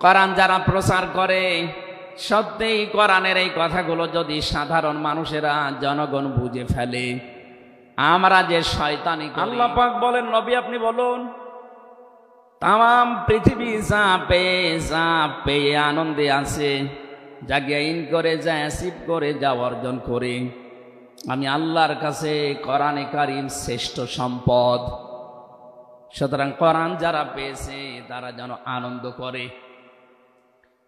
কোরআন যারা প্রচার করে, সত্যিই কোরআনের এই কথাগুলো যদি সাধারণ মানুষেরা জনগণ বুঝে ফেলে, আমরা যে শয়তানি করি। আল্লাহ পাক বলেন, নবী আপনি বলুন, তাম পৃথিবী যা পেয়ে আনন্দে আছে, যা গেইন করে, যা অ্যাচিভ করে, যা অর্জন করে, আমি আল্লাহর কাছে কোরআনে কারীম শ্রেষ্ঠ সম্পদ। সুতরাং কোরআন যারা পেয়েছে তারা যেন আনন্দ করে।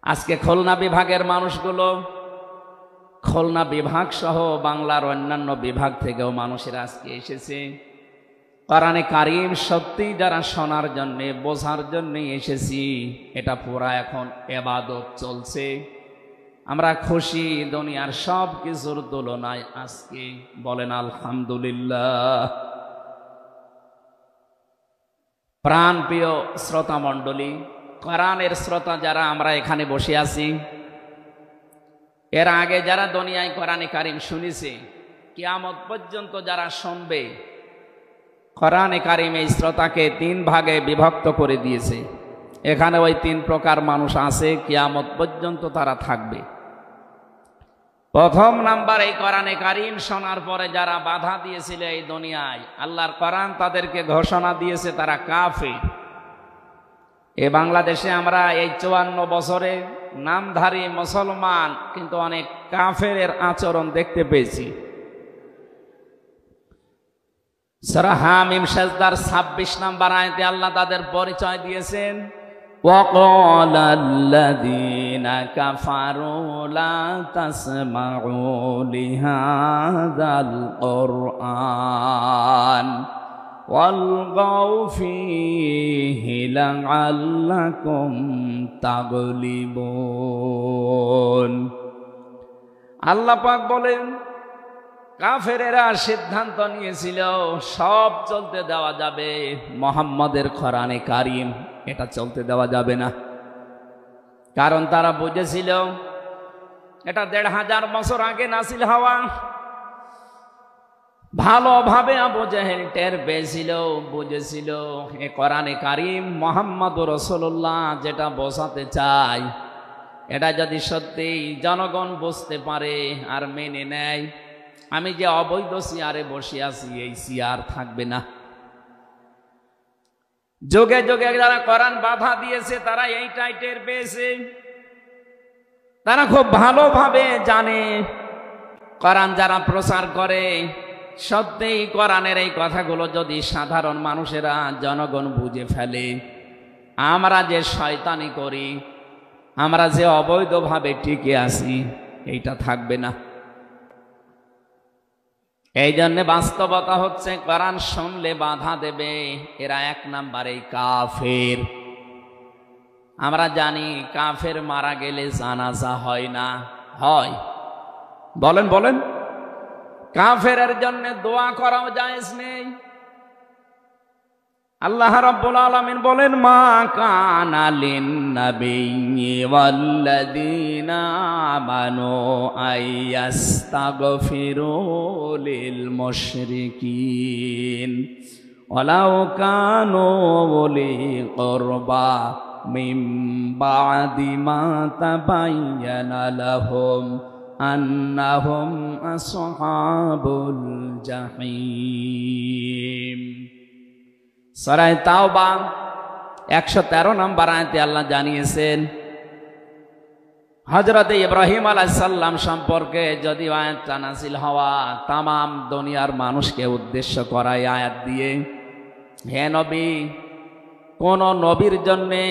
আজকে খুলনা বিভাগের মানুষগুলো, খুলনা বিভাগ সহ বাংলার অন্যান্য বিভাগ থেকেও মানুষেরা আজকে এসেছে কোরআনে কারীম সত্যি যারা শোনার জন্য, বোঝার জন্য এসেছি। এটা পুরা এখন ইবাদত চলছে। আমরা খুশি দুনিয়ার সব কিছুর তুলনায় আজকে, বলেন আলহামদুলিল্লাহ। প্রাণপ্রিয় শ্রোতা মণ্ডলী, কোরআনের শ্রোতা যারা আমরা এখানে বসে আছি, এর আগে যারা দুনিয়ায় কোরআনে কারীম শুনেছে, কিয়ামত পর্যন্ত যারা শুনবে, কোরআনে কারীম এই শ্রোতাকে 3 ভাগে বিভক্ত করে দিয়েছে। এখানে ওই 3 প্রকার মানুষ আছে, কিয়ামত পর্যন্ত তারা থাকবে। প্রথম নাম্বার, এই কোরআনে কারীম শোনার পরে যারা বাধা দিয়েছিল এই দুনিয়ায়, আল্লাহর কোরআন তাদেরকে ঘোষণা দিয়েছে তারা কাফের। এই বাংলাদেশে আমরা এই 54 বছরে নামধারী মুসলমান, কিন্তু অনেক কাফেরের আচরণ দেখতে পেয়েছি। সূরা হামিম সাজদার 26 নম্বর আয়াতে আল্লাহ তাদের পরিচয় দিয়েছেন, وَقَالَ الَّذِينَ كَفَرُوا لَا تَسْمَعُوا لِهَذَا الْقُرْآنِ وَالْغَوْا فِيهِ لَعَلَّكُمْ تَغْلِبُونَ। আল্লাহ পাক বলেন, কাফেরেরা সিদ্ধান্ত নিয়েছিল সব চলতে দেওয়া যাবে, মুহাম্মাদের কোরআনে কারীম এটা চলতে দেওয়া যাবে না। কারণ তারা বুঝেছিল এটা 1500 বছর আগে নাসিল হওয়া। ভালোভাবে আবু জেহেল টের পেয়েছিল, বুঝেছিল এ কোরআনে কারীম মুহাম্মদুর রাসূলুল্লাহ যেটা বোঝাতে চায়, এটা যদি সত্যি জনগণ বুঝতে পারে আর মেনে নেয়, আমি যে অবৈধ চেয়ারে বসে আছি এই চেয়ার থাকবে না। যুগে যুগে যারা কোরআন বাধা দিয়েছে তারা এইটাই টের পেয়েছে। তারা খুব ভালোভাবে জানে কোরআন যারা প্রচার করে, সত্যিই কোরআনের এই কথাগুলো যদি সাধারণ মানুষেরা জনগণ বুঝে ফেলে, আমরা যে শয়তানি করি, আমরা যে অবৈধভাবে টিকে আছি, এইটা থাকবে না। এই জন্য বাস্তবতা হচ্ছে কোরআন শুনলে বাধা দেবে এরা 1 নম্বরে কাফের। আমরা জানি কাফের মারা গেলে জানাজা হয় না, হয়? বলেন বলেন, কাফেরের জন্য দোয়া করাও জায়েজ নেই। আল্লাহ রাব্বুল আলামিন বলেন, মা কানা লিন-নাবিয়্যি ওয়াল্লাযীনা আমানু আইয়াস্তাগফিরু লিল মুশরিকিন ওয়ালাউ কানু উলি কুরবা মিন বা'দি মা তাবায়্যানা লাহুম আন্নাহুম আসহাবুল জাহিম। সূরা তাওবা 113 নম্বর আয়াতে আল্লাহ জানিয়েছেন, হযরত ইব্রাহিম আলাইহিস সালাম সম্পর্কে যদি আয়াতটা নাযিল হওয়া, তামাম দুনিয়ার মানুষকে উদ্দেশ্য করায় আয়াত দিয়ে, হে নবী, কোন নবীর জন্যে,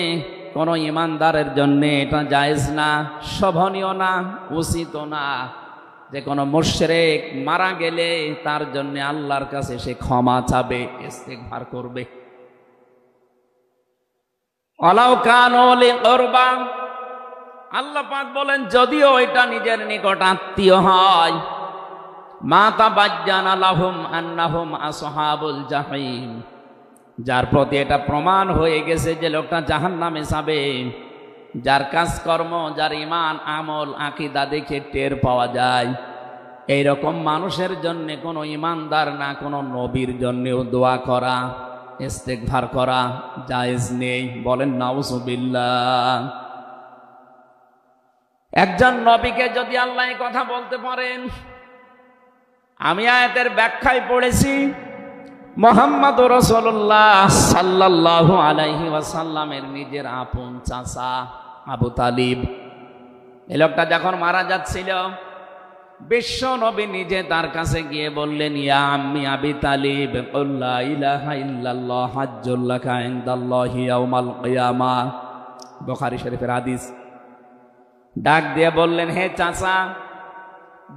কোন ইমানদারের জন্যে এটা জায়েজ না, শোভনীয় না, উচিত না যে কোনো মুশরিক মারা গেলে তার জন্য আল্লাহর কাছে সে ক্ষমা চাবে, ইস্তিগফার করবে। ওয়ালাউ কানু লি কুরবা, আল্লাহ পাক বলেন যদিও এটা নিজের নিকট আত্মীয় হয়, মা তাবায়্যানা লাহুম আন্নাহুম আসহাবুল জাহিম, যার প্রতি এটা প্রমাণ হয়ে গেছে যে লোকটা জাহান্নামে যাবে, যার কাজকর্ম, যার ঈমান আমল আকীদা দেখে টের পাওয়া যায়, এই রকম মানুষের জন্য কোনো ঈমানদার না কোনো নবীর জন্যও দোয়া করা, ইস্তিগফার করা জায়েজ নেই। বলেন নাউযুবিল্লাহ। একজন নবীকে যদি আল্লাহ এই কথা বলতে পারেন, আমি আয়াতের ব্যাখ্যায় পড়েছি মুহাম্মদুর রাসূলুল্লাহ সাল্লাল্লাহু আলাইহি ওয়াসাল্লামের নিজের আপন চাচা আবু তালিব, এই লোকটা যখন মারা যাচ্ছিল, বিশ্ব নবী নিজে তার কাছে গিয়ে বললেন, ইয়া আম্মি আবি তালিব, কুল লা ইলাহা ইল্লাল্লাহ হাজ্জুল লাকা ইনদাল্লাহি ইয়াউমাল কিয়ামাহ, বুখারী শরীফের হাদিস। ডাক দিয়ে বললেন, হে চাচা,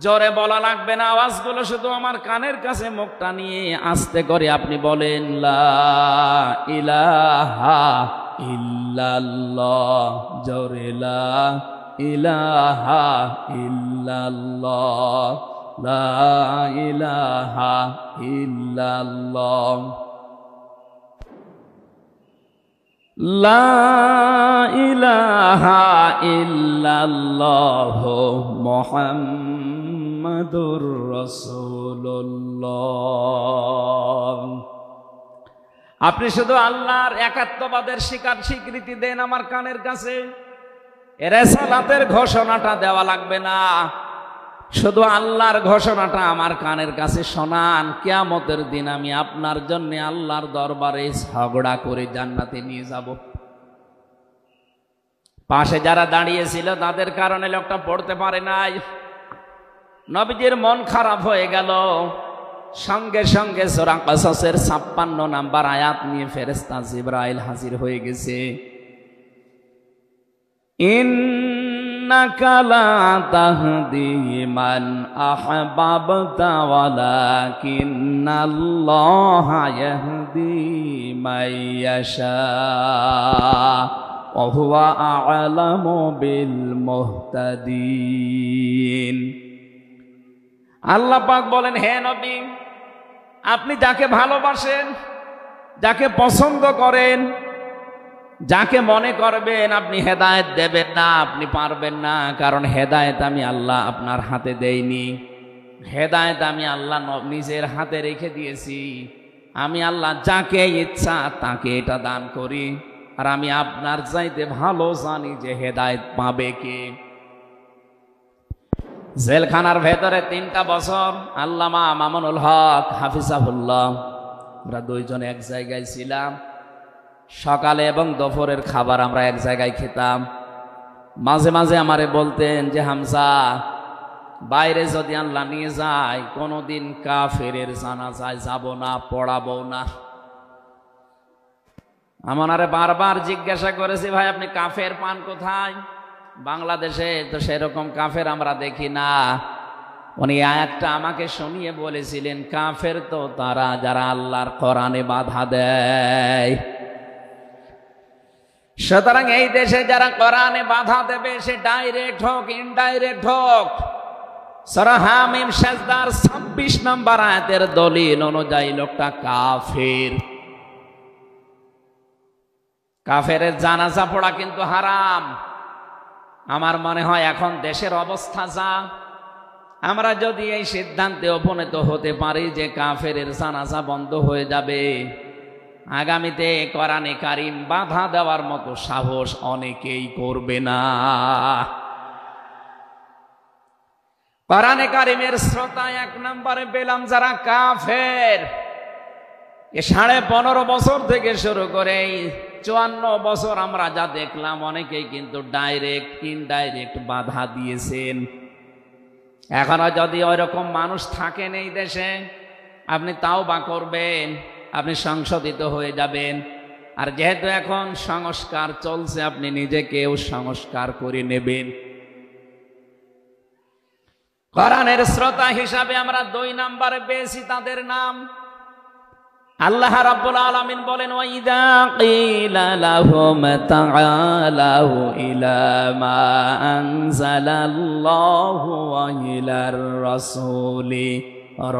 জোরে বলা লাগবে না, আওয়াজগুলো শুধু আমার কানের কাছে মুখটা নিয়ে আস্তে করে আপনি বলেন, লা ইলাহা ইল্লাল্লাহ, জোরে লা ইলাহা ইল্লাল্লাহ, লা ইলাহা ইল্লাল্লাহ, লা ইলাহা ইল্লাল্লাহ মুহাম্মাদুর রাসূলুল্লাহ। আপনি শুধু আল্লাহর একাত্মবাদের স্বীকৃতি দেন আমার কানের কাছে, রিসালাতের ঘোষণাটা দেওয়া লাগবে না, শুধু আল্লাহর ঘোষণাটা আমার কানের কাছে শোনান। কিয়ামতের দিন আমি আপনার জন্য আল্লাহর দরবারে ঝগড়া করে জান্নাতে নিয়ে যাব। পাশে যারা দাঁড়িয়েছিল তাদের কারণে লোকটা পড়তে পারে নাই। নবীজির মন খারাপ হয়ে গেল। সঙ্গে সঙ্গে সূরা কসসের ৫৬ নাম্বার আয়াত নিয়ে ফেরেশতা জিবরাইল হাজির হয়ে গেছে। ইন্নাকা লা তাহদি মান আহবাবতা ওয়ালাকিন্নাল্লাহা ইয়াহদি মাইয়াশা ওয়া হুয়া আ'লামু বিল মুহতাদিন। আল্লাহ পাক বলেন, হে নবী, আপনি যাকে ভালোবাসেন, যাকে পছন্দ করেন, যাকে মনে করবেন আপনি হেদায়েত দেবেন না, আপনি পারবেন না, কারণ হেদায়েত আমি আল্লাহ আপনার হাতে দেইনি। হেদায়েত আমি আল্লাহ নিজের হাতে রেখে দিয়েছি। আমি আল্লাহ যাকে ইচ্ছা তাকে এটা দান করি, আর আমি আপনার চাইতে ভালো জানি যে হেদায়েত পাবে কে। জেলখানার ভেতরে ৩টা বছর আল্লামা মামুনুল হক হাফিজাহুল্লাহ, আমরা দুইজন এক জায়গায় ছিলাম। সকালে এবং দুপুরের খাবার আমরা এক জায়গায় খেতাম। মাঝে মাঝে আমারে বলতেন যে, হামজা, বাইরে যদি আল্লাহ নিয়ে যায়, কোনোদিন কাফেরের জানাজায় যাব না, পড়াবো না। আমারে বারবার জিজ্ঞাসা করেছি, ভাই আপনি কাফের পান কোথায়? বাংলাদেশে তো সেরকম কাফের আমরা দেখি না। উনি আয়াতটা আমাকে শুনিয়ে বলেছিলেন, কাফের তো তারা যারা আল্লাহর কোরআনে বাধা দেয়। সুতরাং এই দেশে যারা কোরআনে বাধা দেবে, সে ডাইরেক্ট হোক ইনডাইরেক্ট হোক, সূরা হামিম সেজদার ২৬ নম্বর আয়াতের দলিল অনুযায়ী লোকটা কাফের। কাফেরের জানাজা পড়া কিন্তু হারাম। আমার মনে হয় এখন দেশের অবস্থা যা, আমরা যদি এই সিদ্ধান্তে উপনীত হতে পারি যে কাফেরের জানাজা বন্ধ হয়ে যাবে, আগামীতে কোরআনে কারিম বাধা দেওয়ার মতো সাহস অনেকেই করবে না। কোরআনে কারিমের শ্রোতা ১ নম্বরে পেলাম যারা কাফের। এ ১৫.৫ বছর থেকে শুরু করে ৫৪ বছর আমরা যা দেখলাম, অনেকেই কিন্তু ডাইরেক্ট ইনডাইরেক্ট বাধা দিয়েছেন। এখনো যদি ওইরকম মানুষ থাকেন এই দেশে, আপনি তাওবা করবেন, আপনি সংশোধিত হয়ে যাবেন। আর যেহেতু এখন সংস্কার চলছে, আপনি নিজেকেও সংস্কার করে নেবেন। কোরআনের শ্রোতা হিসাবে আমরা ২ নম্বরে পেয়েছি তাদের নাম। আল্লাহ রাব্বুল আলামিন বলেন, ওয়াইদা কিলা লাহুম তাআলাউ ইলা মা আনজালাল্লাহু ওয়া ইলার রাসূলি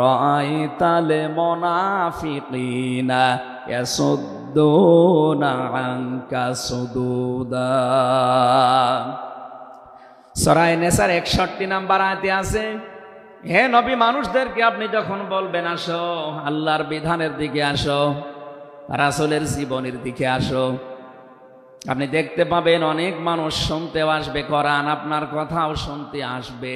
রাআইতাল মুনাফিকিনা ইয়াসুদ্দুনা আনকা সুদুদা। সূরা নিসার ৬১ নম্বর আয়াতে আছে, হে নবী, মানুষদেরকে আপনি যখন বলবেন আসো আল্লাহর বিধানের দিকে আসো, রাসূলের জীবনের দিকে আসো, আপনি দেখতে পাবেন অনেক মানুষ শুনতেও আসবে কোরআন, আপনার কথাও শুনতে আসবে,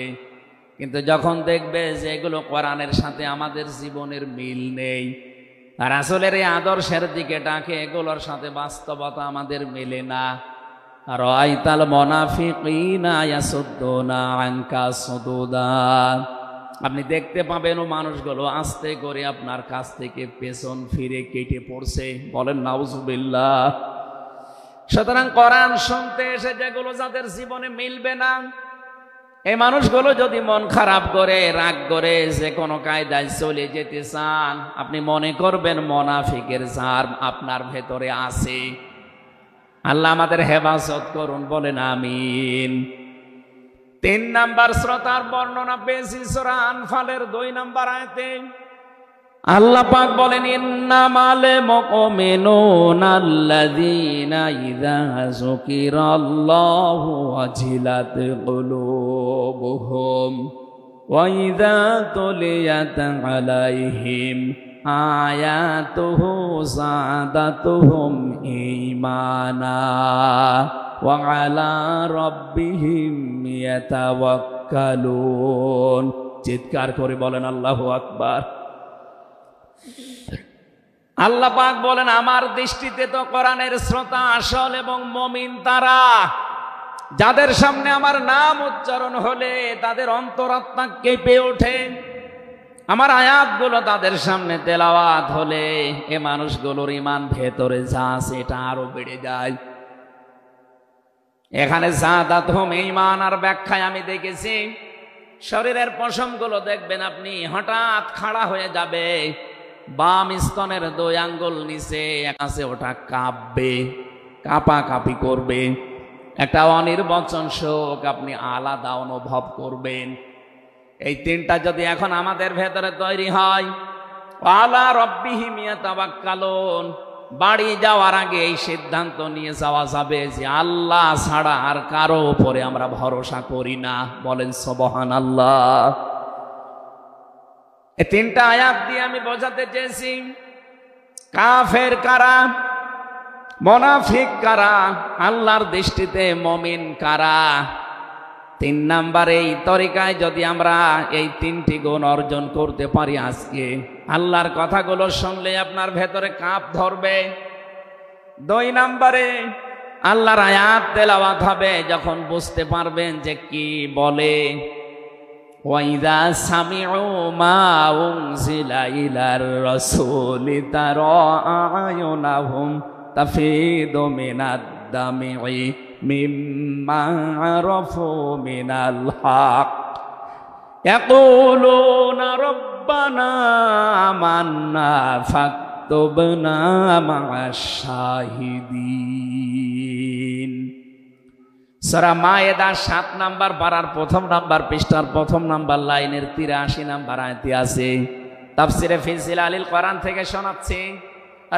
কিন্তু যখন দেখবে যে এগুলো কোরআনের সাথে আমাদের জীবনের মিল নেই, আর রাসূলের এই আদর্শের দিকে ডাকে, এগুলোর সাথে বাস্তবতা আমাদের মেলে না। রাআইতাল মুনাফিকিনা ইয়াসুদ্দুনা আনকা সুদুদা, আপনি দেখতে পাবেন ও মানুষগুলো আস্তে করে আপনার কাছ থেকে পেছন ফিরে কেটে পড়ছে। বলেন নাউজুবিল্লাহ। সুতরাং কোরআন শুনতে এসে যেগুলো যাদের জীবনে মিলবে না, এই মানুষগুলো যদি মন খারাপ করে, রাগ করে, যে কোনো কায়দায় চলে যেতে চান, আপনি মনে করবেন মুনাফিকের জার আপনার ভেতরে আছে। আল্লাহ আমাদের হেফাজত করুন, বলেন আমিন। 3 নাম্বার শ্রোতার বর্ণনা পেয়েছি সূরা আনফালের 2 নাম্বার আয়াতে। আল্লাহ পাক বলেন, ইন্নামাল মুমিনুনা আল্লাযীনা ইযা যুকিরাল্লাহু ওয়াজিলাত কুলুবুহুম ওয়া ইযা তুলিয়াত আলাইহিম আয়াতুহু যাদাতুহুম ঈমানা ওয়া আলা রাব্বিহিম ইয়াতাওয়াক্কালুন। চিৎকার করে বলেন আল্লাহু আকবার। আল্লাহ পাক বলেন, আমার দৃষ্টিতে তো কোরআনের শ্রোতা আসল এবং মুমিন তারা, যাদের সামনে আমার নাম উচ্চারণ হলে তাদের অন্তরাত্মা কেঁপে ওঠে, আমার আয়াতগুলো তাদের সামনে তেলাওয়াত হলে এ মানুষগুলোর ঈমান ভেতরে যা আছে এটা আরো বেড়ে যায়। এখানে যাদাতুহুম ঈমান আর ব্যাখ্যায় আমি দেখেছি, শরীরের পশমগুলো দেখবেন আপনি হঠাৎ খাড়া হয়ে যাবে, বাম স্তনের 2 আঙ্গুল নিচে আছে, ওটা কাঁপবে, কাঁপাকাঁপি করবে, একটা অনির্বচন শোক আপনি আলাদা অনুভব করবেন। এই 3টা যদি এখন আমাদের ভেতরে তৈরি হয়, আলা রাব্বিহিম ইয়াতাওয়াক্কালুন, বাড়ি যাওয়ার আগে এই সিদ্ধান্ত নিয়ে যাওয়া যাবে যে আল্লাহ ছাড়া আর কারো উপরে আমরা ভরসা করি না। বলেন সুবহানাল্লাহ। এই 3টা আয়াত দিয়ে আমি বোঝাতে চেয়েছি কাফের কারা, মুনাফিক কারা, আল্লাহর দৃষ্টিতে মুমিন কারা। 3 নাম্বারে এই তরিকায় যদি আমরা এই 3টি গুণ অর্জন করতে পারি, আজকে আল্লাহর কথাগুলো শুনলে আপনার ভেতরে কাঁপ ধরবে। 2 নাম্বারে আল্লাহর আয়াত তেলাওয়াত হবে, যখন বুঝতে পারবেন যে কি বলে, ওয়াইদা সামিউ মা উনজিলা ইলার রাসূলি তারা আয়ুনাহুম তাফিদু মিনাদ দামি মিম্মা আরাফু মিনাল হক ইয়াকুলুনা রব্বানা আমান্না ফাকতুবনা মা'আশ শাহিদিন। সূরা মায়েদা 7 নাম্বার পারার 1 নাম্বার পৃষ্ঠার 1 নাম্বার লাইনের 83 নাম্বার আয়াতে আছে। তাফসিরে ফি জিলালিল কোরআন থেকে শোনাচ্ছি।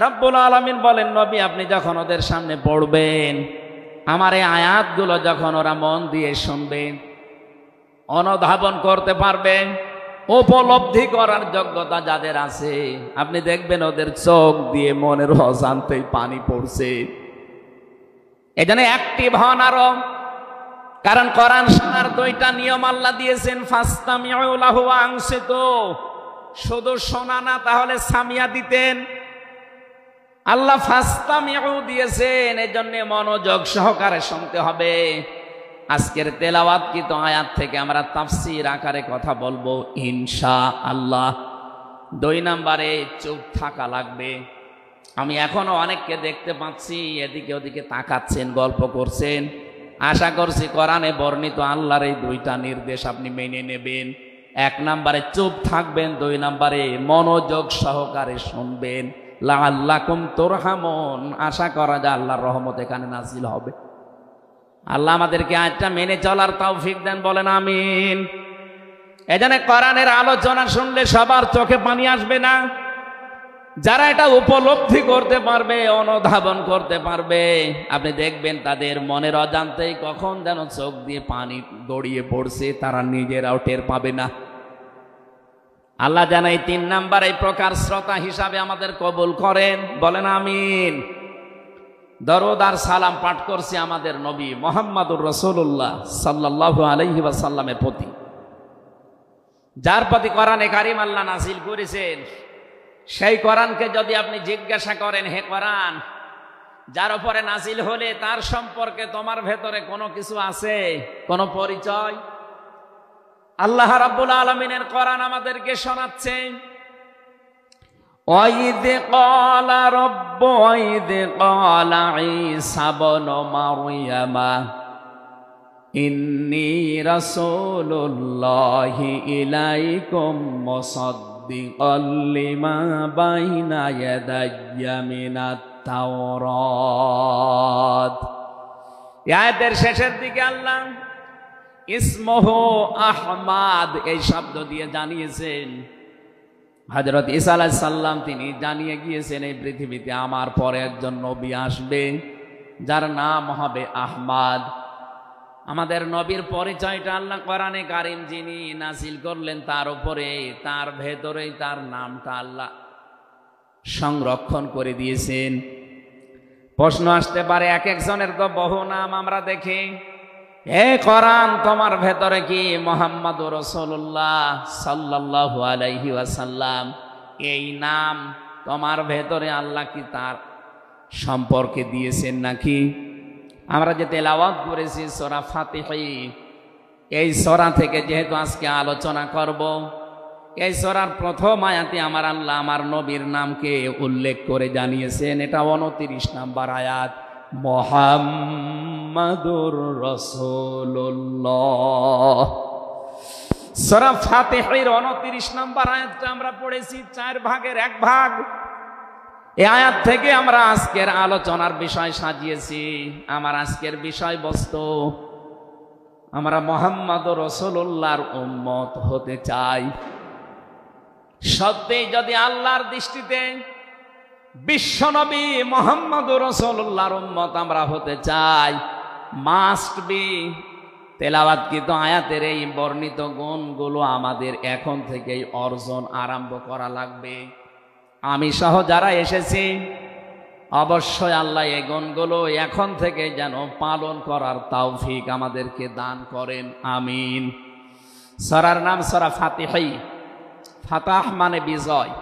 রব্বুল আলামিন বলেন, নবী আপনি যখন ওদের সামনে পড়বেন, আমার এই আয়াতগুলো যখন ওরা মন দিয়ে শুনবেন, অনুধাবন করতে পারবেন, উপলব্ধি করার যোগ্যতা যাদের আছে, আপনি দেখবেন ওদের চোখ দিয়ে মনের অজান্তেই পানি পড়ছে। এজন্য অ্যাক্টিভ হন আরো, কারণ কোরআন শোনার 2টা নিয়ম আল্লাহ দিয়েছেন, ফাসতামিউ লাহু ওয়া আনসিতু। শুধু শোনা না, তাহলে সামিয়া দিতেন। আল্লাহ ফাসতামিউ দিয়েছেন, এজন্য মনোযোগ সহকারে শুনতে হবে। আজকের তেলাওয়াতকৃত আয়াত থেকে আমরা তাফসীর আকারে কথা বলবো ইনশাআল্লাহ। 2 নাম্বারে চুপ থাকা লাগবে। আমি এখনো অনেককে দেখতে পাচ্ছি এদিকে ওদিকে তাকাচ্ছেন, গল্প করছেন। আশা করছি কোরআনে বর্ণিত আল্লাহর এই 2টা নির্দেশ আপনি মেনে নেবেন। 1 নাম্বারে চুপ থাকবেন, 2 নাম্বারে মনোযোগ সহকারে শুনবেন। লাআল্লাকুম তুরহামুন, আশা করা যায় আল্লাহর রহমত এখানে নাজিল হবে। আল্লাহ আমাদেরকে আয়াতটা মেনে চলার তৌফিক দেন, বলেন আমিন। এজন্য কোরআনের আলোচনা শুনলে সবার চোখে পানি আসবে না। যারা এটা উপলব্ধি করতে পারবে, অনুধাবন করতে পারবে, আপনি দেখবেন তাদের মনের অজান্তেই কখন যেন চোখ দিয়ে পানি গড়িয়ে পড়ছে, তারা নিজেরাও টের পাবে না। আল্লাহ যেন এই 3 নাম্বার এই প্রকার শ্রোতা হিসাবে আমাদের কবুল করেন, বলেন আমিন। দরুদ আর সালাম পাঠ করছি আমাদের নবী মুহাম্মদুর রাসূলুল্লাহ সাল্লাল্লাহু আলাইহি ওয়াসাল্লামের প্রতি, যার প্রতি কোরআনে কারীম আল্লাহ নাযিল করেছেন। সেই কোরআনকে যদি আপনি জিজ্ঞাসা করেন, হে কোরআন, যার উপরে নাযিল হলে তার সম্পর্কে তোমার ভেতরে কোনো কিছু আছে, কোনো পরিচয়? আল্লাহ রাব্বুল আলামিনের কোরআন আমাদেরকে শোনাচ্ছেন, وَإِذْ قَالَ رَبُّ وَإِذْ قَالَ عِيسَى ابْنُ مَرْيَمَ إِنِّي رَسُولُ اللَّهِ إِلَيْكُمْ مُصَدِّقًا لِمَا بَيْنَ يَدَيَّ مِنَ التَّوْرَاةِ। আয়াতের শেষের দিকে আল্লাহ ইসমুহু আহমাদ এই শব্দ দিয়ে জানিয়েছেন, হযরত ঈসা আলাইহিস সালাম তিনি জানিয়ে গিয়েছেন এই পৃথিবীতে আমার পরে একজন নবী আসবে যার নাম হবে আহমদ। আমাদের নবীর পরিচয়টা আল্লাহ কোরআনে কারীম যিনি নাযিল করলেন তার উপরে, তার ভেতরেই তার নামটা আল্লাহ সংরক্ষণ করে দিয়েছেন। প্রশ্ন আসতে পারে, এক একজনের তো বহু নাম আমরা দেখি, হে কোরআন তোমার ভেতরে কি মুহাম্মদুর রাসূলুল্লাহ সাল্লাল্লাহু আলাইহি ওয়াসাল্লাম এই নাম তোমার ভেতরে আল্লাহ কি তার সম্পর্কে দিয়েছেন নাকি? আমরা যে তেলাওয়াত করেছি সূরা ফাতিহা, এই সূরা থেকে যেহেতু আজকে আলোচনা করব, এই সূরার প্রথম আয়াতে আমার আল্লাহ আমার নবীর নামকে উল্লেখ করে জানিয়েছেন। এটা 29 নম্বর আয়াত, মুহাম্মাদুর রাসূলুল্লাহ। সূরা ফাতিহার 29 নম্বর আয়াতটা আমরা পড়েছি 4 ভাগের 1 ভাগ। এই আয়াত থেকে আমরা আজকের আলোচনার বিষয় সাজিয়েছি। আমার আজকের বিষয়বস্তু, আমরা মুহাম্মাদুর রাসূলুল্লাহর উম্মত হতে চাই। সত্যি যদি আল্লাহর দৃষ্টিতে বিশ্বনবী মুহাম্মদুর রাসূলুল্লাহর উম্মত আমরা হতে চাই, মাস্ট বি তেলাওয়াতকৃত আয়াতের এই বর্ণিত গুণগুলো আমাদের এখন থেকেই অর্জন আরম্ভ করা লাগবে। আমি সহ যারা এসেছি অবশ্যই আল্লাহ এই গুণগুলো এখন থেকে যেন পালন করার তৌফিক আমাদেরকে দান করেন, আমিন। সূরার নাম সূরা ফাতিহা, ফাতাহ মানে বিজয়।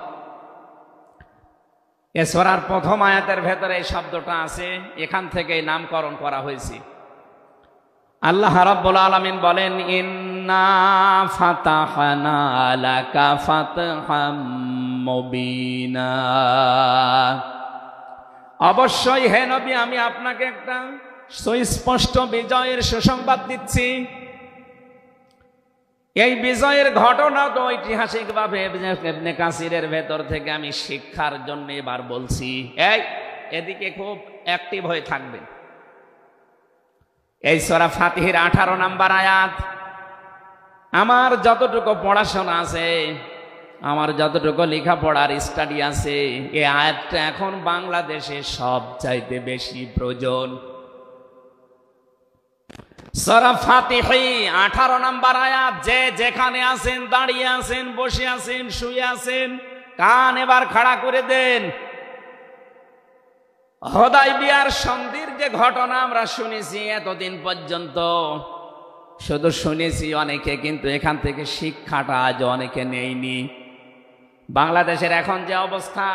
এ সূরার প্রথম আয়াতের ভেতরে এই শব্দটা আছে, এখান থেকেই নামকরণ করা হয়েছে। আল্লাহ রাব্বুল আলামিন বলেন, ইন্না ফাতাহনা লাকা ফাতহাম মুবিনা। অবশ্যই হে নবী আমি আপনাকে একটা সুস্পষ্ট বিজয়ের সুসংবাদ দিচ্ছি। এই বিজয়ের ঘটনা তো ঐতিহাসিকভাবে ইবনে কাসিরের ভেতর থেকে আমি শিক্ষার জন্য এবার বলছি। এদিকে খুব অ্যাক্টিভ হয়ে থাকবে। এই সূরা ফাতিহার 18 নম্বর আয়াত। আমার যতটুকু পড়াশোনা আছে, আমার যতটুকু লেখাপড়ার স্টাডি আছে, এই আয়াতটা এখন বাংলাদেশে সবচাইতে বেশি প্রয়োজন। সূরা ফাতিহা 18 নম্বর আয়াত। যে যেখানে আছেন, দাঁড়িয়ে আছেন, বসে আছেন, শুয়ে আছেন, কান এবার খাড়া করে দেন। হুদায়বিয়ার সন্ধির যে ঘটনা আমরা শুনেছি এতদিন পর্যন্ত, শুধু শুনেছি অনেকে, কিন্তু এখান থেকে শিক্ষাটা আজ অনেকে নেয়নি। বাংলাদেশের এখন যে অবস্থা,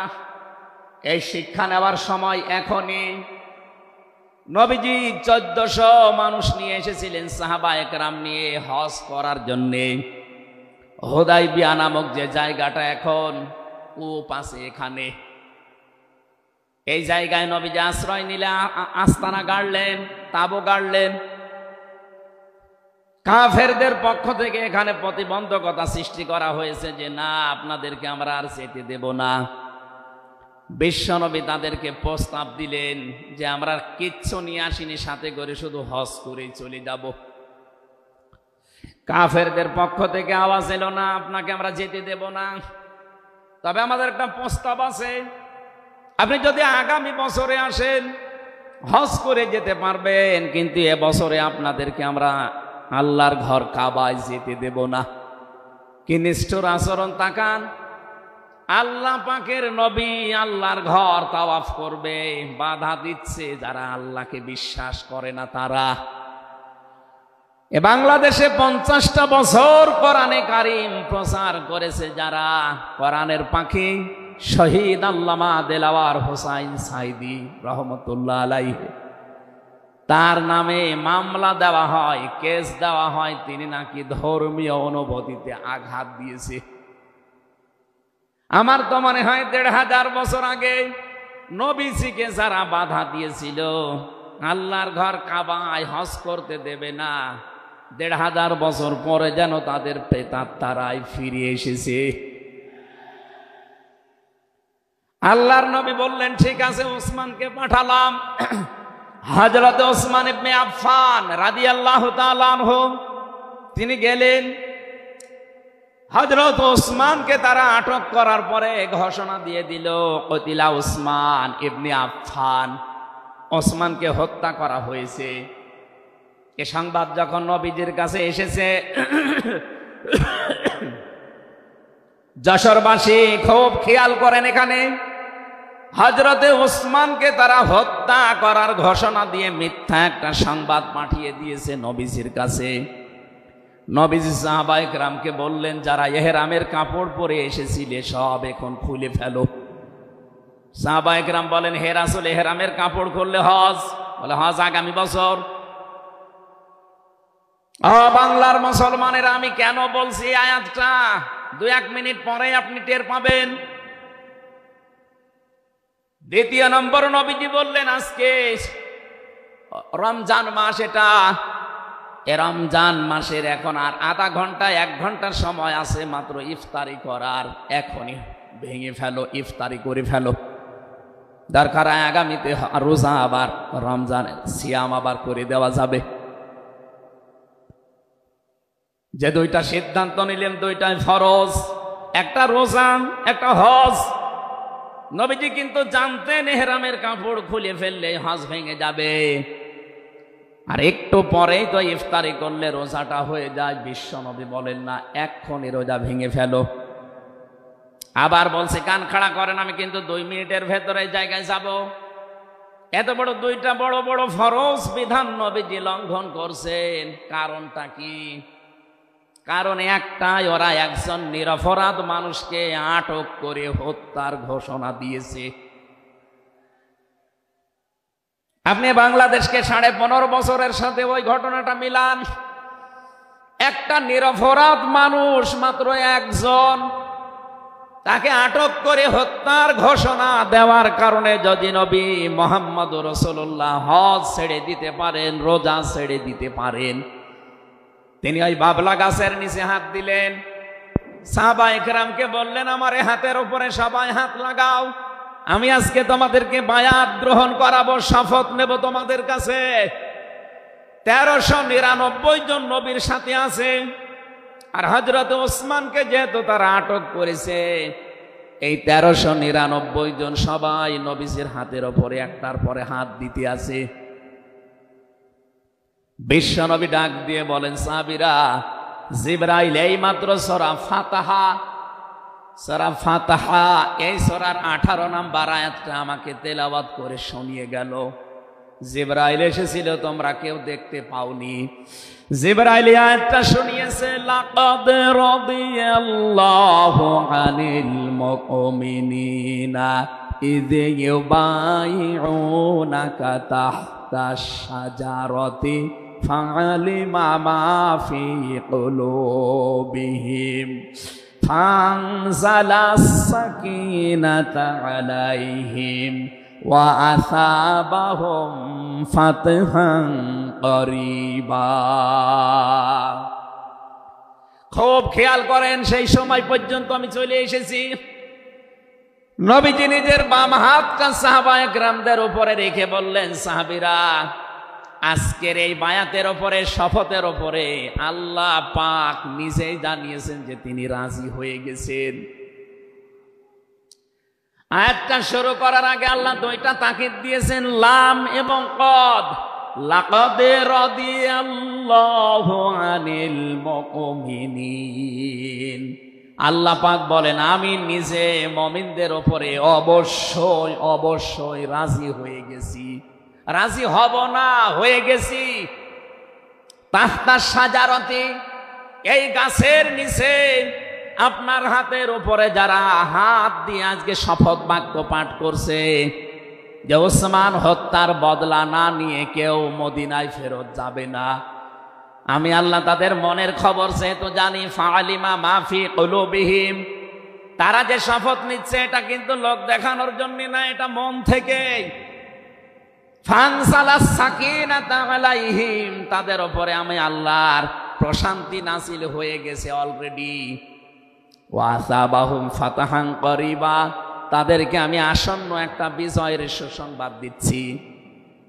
এই শিক্ষা নেওয়ার সময় এখনই। নবীজি 1400 মানুষ নিয়ে এসেছিলেন সাহাবায়ে কেরাম নিয়ে হজ করার জন্যে। হুদায়বিয়া নামক যে জায়গাটা এখন কূপ আছে, এখানে এই জায়গায় নবীজি আশ্রয় নিলে আস্তানা গাড়লেন, তাবু গাড়লেন। কাফেরদের পক্ষ থেকে এখানে প্রতিবন্ধকতা সৃষ্টি করা হয়েছে যে না, আপনাদেরকে আমরা আর যেতে দেব না। বিশ্বনবী তাদেরকে প্রস্তাব দিলেন যে আমরা কিচ্ছু নিয়ে আসিনি, সাথে করে শুধু হজ করেই চলে যাব। কাফেরদের পক্ষ থেকে আওয়াজ এলো, না আপনাকে আমরা যেতে দেব না, তবে আমাদের একটা প্রস্তাব আছে। আপনি যদি আগামী বছরে আসেন হজ করে যেতে পারবেন, কিন্তু এবছরে আপনাদেরকে আমরা আল্লাহর ঘর কাবায় যেতে দেব না। কি নিষ্ঠুর আচরণ তাকান। আল্লাহ পাকের নবী আল্লাহর ঘর তাওয়াফ করবে, বাধা দিচ্ছে যারা আল্লাহকে বিশ্বাস করে না তারা। এ বাংলাদেশে 50টা বছর কোরআনে কারীম প্রচার করেছে যারা, কোরআনের পাখি শহীদ আল্লামা দেলাওয়ার হোসাইন সাইদি রহমতুল্লাহ আলাইহি, তার নামে মামলা দেওয়া হয়, কেস দেওয়া হয়, তিনি নাকি ধর্মীয় অনুভূতিতে আঘাত দিয়েছে। আমার তো মনে হয় 1500 বছর আগে নবীজিকে যারা বাধা দিয়েছিল আল্লাহর ঘর কাবায় হজ করতে দেবে না, 1500 বছর পরে যেন তাদের প্রেতাত্মারাই ফিরে এসেছে। আল্লাহর নবী বললেন ঠিক আছে, ওসমানকে পাঠালাম। হযরত ওসমান ইবনে আফফান রাদিয়াল্লাহু তাআলা আনহু তিনি গেলেন। হযরত ওসমানকে তারা আটক করার পরে ঘোষণা দিয়ে দিল কতিলা ওসমান ইবনে আফফান, ওসমানকে হত্যা করা হয়েছে। এ সংবাদ যখন নবীজির কাছে এসেছে, যশোরবাসী খুব খেয়াল করেন, এখানে হযরতে ওসমানকে তারা হত্যা করার ঘোষণা দিয়ে মিথ্যা একটা সংবাদ পাঠিয়ে দিয়েছে নবীজির কাছে। নবীজি সাহাবায়ে কেরামকে বললেন, যারা ইহরামের কাপড় পরে এসেছিলে সব এখন খুলে ফেলো। সাহাবায়ে কেরাম বলেন, হে রাসূল, ইহরামের কাপড় খুললে হজ? বলে হজ আগামী বছর। বাংলার মুসলমানেরা, আমি কেন বলছি আয়াতটা 2-1 মিনিট পরে আপনি টের পাবেন। দ্বিতীয় নম্বর, নবীজি বললেন আজকে রমজান মাস, এটা এ রমজান মাসের এখন আর আধা ঘন্টা 1 ঘন্টার সময় আছে মাত্র ইফতারি করার, এখনই ভেঙে ফেলো, ইফতারি করে ফেলো। দরকার আগামীতে রোজা আবার রমজান সিয়াম আবার করে দেওয়া যাবে। যে 2টা সিদ্ধান্ত নিলেন, 2টাই ফরজ, একটা রোজা একটা হজ। নবীজি কিন্তু জানতেন ইহরামের কাপড় খুলে ফেললে হজ ভেঙে যাবে, আর একটু পরেই তো ইফতারি করলে রোজাটা হয়ে যায়। বিশ্ব নবী বলেন না এক্ষুনি রোজা ভেঙে ফেলো। আবার বলছে কান খাড়া করেন, আমি কিন্তু 2 মিনিটের ভেতরে জায়গায় যাব। এত বড় 2টা বড় বড় ফরজ বিধান নবীজি লঙ্ঘন করছেন, কারণটা কি? কারণ একটাই, ওরা একজন নিরপরাধ মানুষকে আটক করে হত্যার ঘোষণা দিয়েছে। আপনি বাংলাদেশকে 15.5 বছরের সাথে ওই ঘটনাটা মিলান। একটা নিরপরাধ মানুষ, মাত্র একজন, তাকে আটক করে হত্যার ঘোষণা দেওয়ার কারণে যদি নবী মুহাম্মদ রাসূলুল্লাহ হজ ছেড়ে দিতে পারেন, রোজা ছেড়ে দিতে পারেন, তিনি ওই বাবলা গাছের নিচে হাত দিলেন। সাহাবায়ে কেরামকে বললেন, আমার এই হাতের উপরে সবাই হাত লাগাও, আমি আজকে তোমাদেরকে বায়াত গ্রহণ করাবো, শপথ নেব তোমাদের কাছে। 1399 জন নবীর সাথে আছে, আর হযরত ওসমানকে যেহেতু তারা আটক করেছে, এই 1399 জন সবাই নবীজির হাতের উপরে একটার পরে হাত দিতে আছে। বিশ্ব নবী ডাক দিয়ে বলেন, সাহাবীরা, জিবরাইল এই মাত্র সূরা ফাতিহা এই সূরার 18 নম্বর আয়াতটা আমাকে তেলাওয়াত করে শুনিয়ে গেল। জিবরাইল এসেছিল, তোমরা কেউ দেখতে পাওনি। জিবরাইল আয়াতটা শুনিয়েছে, লাকাদ রাদিয়াল্লাহু আনিল মুমিনিনা ইয ইউবাইউনাকা তাহতাশ শাজারাতি ফাআলিমা মা ফি কুলুবিহিম ফানজালাস সাকিনাতা আলাইহিম ওয়া আসাবাহুম ফাতহান করিবা। খুব খেয়াল করেন, সেই সময় পর্যন্ত আমি চলে এসেছি। নবীজি নিজের বাম হাতটা সাহাবায়ে কেরামদের উপরে রেখে বললেন, সাহাবীরা, আজকের এই বায়াতের উপরে, শপথের উপরে আল্লাহ পাক নিজেই জানিয়েছেন যে তিনি রাজি হয়ে গেছেন। আয়াতটা শুরু করার আগে আল্লাহ 2টা তাকিদ দিয়েছেন, লাম এবং কদ। লাকাদ রাদিয়াল্লাহু আনিল মুমিনিন, আল্লাহ পাক বলেন আমি নিজে মুমিনদের উপরে অবশ্যই অবশ্যই রাজি হয়ে গেছি। রাজি হব না, হয়ে গেছি। তাহতা সাজারতি, এই গাছের নিচে আপনার হাতের উপরে যারা হাত দিয়ে আজকে শপথ বাক্য পাঠ করছে যে ওসমান হত্যার বদলা না নিয়ে কেউ মদিনায় ফেরত যাবে না, আমি আল্লাহ তাদের মনের খবর যেহেতু জানি, ফাআলিমা মাফি কুলুবিহিম, তারা যে শপথ নিচ্ছে এটা কিন্তু লোক দেখানোর জন্য না, এটা মন থেকে। ফানসালাস সাকিনাতা আলাইহিম, তাদের উপরে আমি আল্লাহর প্রশান্তি নাযিল হয়ে গেছে অলরেডি। ওয়াসাবাহুম ফাতাহান করিবা, তাদেরকে আমি আসন্ন একটা বিজয়ের সুসংবাদ দিচ্ছি।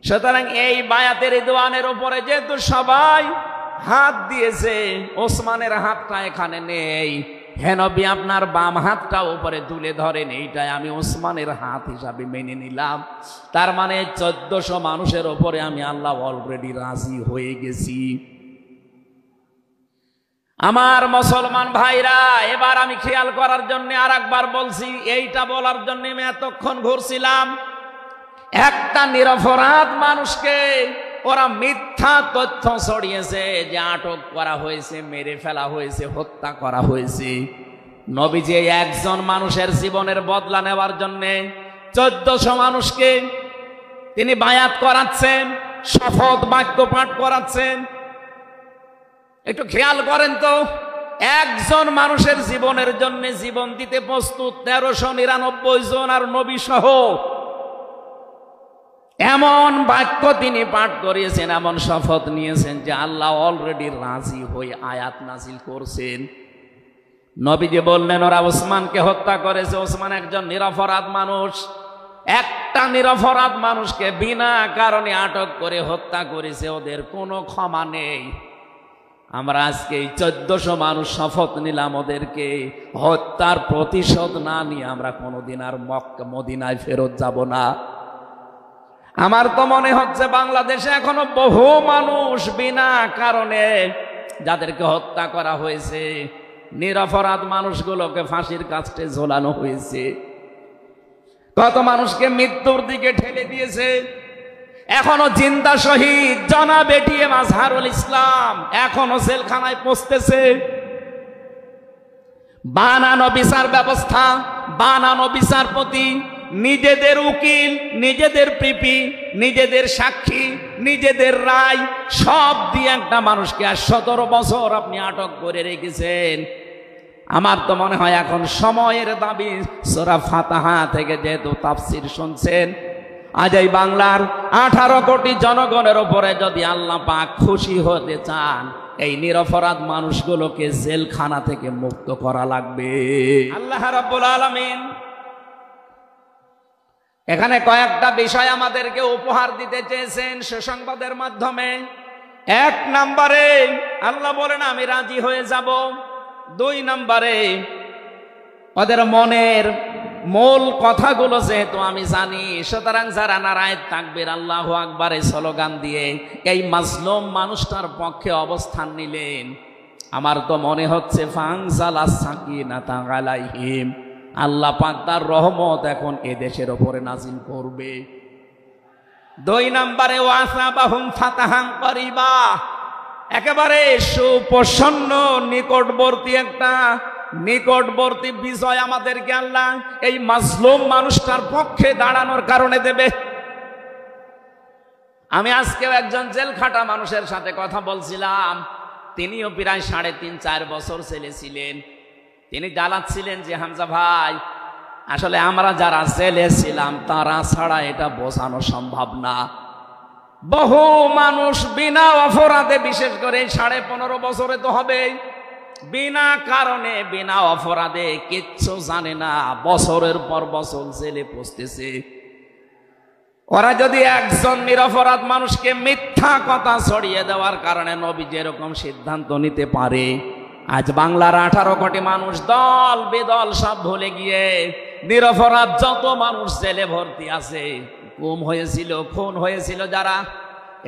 সুতরাং এই বায়াতের রিদওয়ানের উপরে যেহেতু সবাই হাত দিয়েছে, ওসমানের হাতটা এখানে নেই, হে নবী আপনার বাম হাতটা উপরে তুলে ধরেন, এইটাই আমি ওসমানের হাত হিসাবে মেনে নিলাম। তার মানে 1400 মানুষের উপরে আমি আল্লাহ অলরেডি রাজি হয়ে গেছি। আমার মুসলমান ভাইরা, এবার আমি খেয়াল করার জন্য আর একবার বলছি, এইটা বলার জন্য আমি এতক্ষণ ঘুরছিলাম। একটা নিরপরাধ মানুষকে ওরা মিথ্যা তথ্য ছড়িয়েছে যে আটক করা হয়েছে, মেরে ফেলা হয়েছে, হত্যা করা হয়েছে। নবীজি একজন মানুষের জীবনের বদলা নেওয়ার জন্য 1400 মানুষকে তিনি বায়াত করাচ্ছেন, শপথ বাক্য পাঠ করাচ্ছেন। একটু খেয়াল করেন তো, একজন মানুষের জীবনের জন্য জীবন দিতে প্রস্তুত 1399 জন, আর নবী সহ এমন বাক্য তিনি পাঠ করিয়েছেন, এমন শপথ নিয়েছেন যে আল্লাহ অলরেডি রাজি হয়ে আয়াত নাজিল করছেন। নবীজি বললেন ওরা ওসমানকে হত্যা করেছে, ওসমান একজন নিরপরাধ মানুষ, একটা নিরপরাধ মানুষকে বিনা কারণে আটক করে হত্যা করেছে, ওদের কোনো ক্ষমা নেই। আমরা আজকে 1400 মানুষ শপথ নিলাম ওদেরকে হত্যার প্রতিশোধ না নিয়ে আমরা কোনোদিন আর মক্কা মদিনায় ফেরত যাব না। আমার তো মনে হচ্ছে বাংলাদেশে এখনো বহু মানুষ বিনা কারণে যাদেরকে হত্যা করা হয়েছে, নিরপরাধ মানুষগুলোকে ফাঁসির কাস্টে ঝোলানো হয়েছে, কত মানুষকে মৃত্যুর দিকে ঠেলে দিয়েছে। এখনো জিন্দা শহীদ জনাব এটিএম আজহারুল ইসলাম এখনো জেলখানায় পৌঁছতেছে। বানানো বিচার ব্যবস্থা, বানানো বিচারপতি, নিজেদের উকিল, নিজেদের পিপি, নিজেদের সাক্ষী, নিজেদের রায় সব দিয়ে একটা মানুষকে 17 বছর আপনি আটক করে রেখেছেন। আমার তো মনে হয় এখন সময়ের দাবি। সূরা ফাতিহা থেকে যেহেতু তাফসীর শুনছেন, আজ এই বাংলার 18 কোটি জনগণের উপরে যদি আল্লাহ পাক খুশি হতে চান, এই নিরপরাধ মানুষগুলোকে জেলখানা থেকে মুক্ত করা লাগবে। আল্লাহ রাব্বুল আলামিন এখানে কয়েকটা বিষয় আমাদেরকে উপহার দিতে চেয়েছেন সুসংবাদের মাধ্যমে। 1 নম্বরে আল্লাহ বলেন আমি রাজি হয়ে যাব। 2 নম্বরে ওদের মনের মূল কথাগুলো যেহেতু আমি জানি, সুতরাং যারা নারায়ে তাকবীর আল্লাহু আকবার এই স্লোগান দিয়ে এই মাজলুম মানুষটার পক্ষে অবস্থান নিলেন, আমার তো মনে হচ্ছে ফানজালাস সাকিনাতা আলাইহিম, আল্লাহ পাক তার রহমত এখন এ দেশের উপরে নাজিল করবে। 2 নম্বরে ওয়াসাবাহুম ফাতাহান করিবা, একেবারে সুপ্রসন্ন নিকটবর্তী একটা নিকটবর্তী বিজয় আমাদেরকে আল্লাহ এই মাজলুম মানুষটার পক্ষে দাঁড়ানোর কারণে দেবে। আমি আজকেও একজন জেলখাটা মানুষের সাথে কথা বলছিলাম, তিনিও প্রায় 3.5-4 বছর জেলে ছিলেন। তিনি জ্বালাচ্ছিলেন যে হামজা ভাই, আসলে আমরা যারা জেলে ছিলাম তারা ছাড়া এটা বোঝানো সম্ভব না। বহু মানুষ বিনা অপরাধে, বিশেষ করে 15.5 বছরে তো হবে, বিনা কারণে বিনা অপরাধে কিচ্ছু জানে না, বছরের পর বছর জেলে পৌঁছতেছে। ওরা যদি একজন নিরপরাধ মানুষকে মিথ্যা কথা ছড়িয়ে দেওয়ার কারণে নবী যেরকম সিদ্ধান্ত নিতে পারে, আজ বাংলার 18 কোটি মানুষ দল বেদল সব ভুলে গিয়ে নিরপরাধ যত মানুষ জেলে ভর্তি আছে, গুম হয়েছিল, খুন হয়েছিল যারা,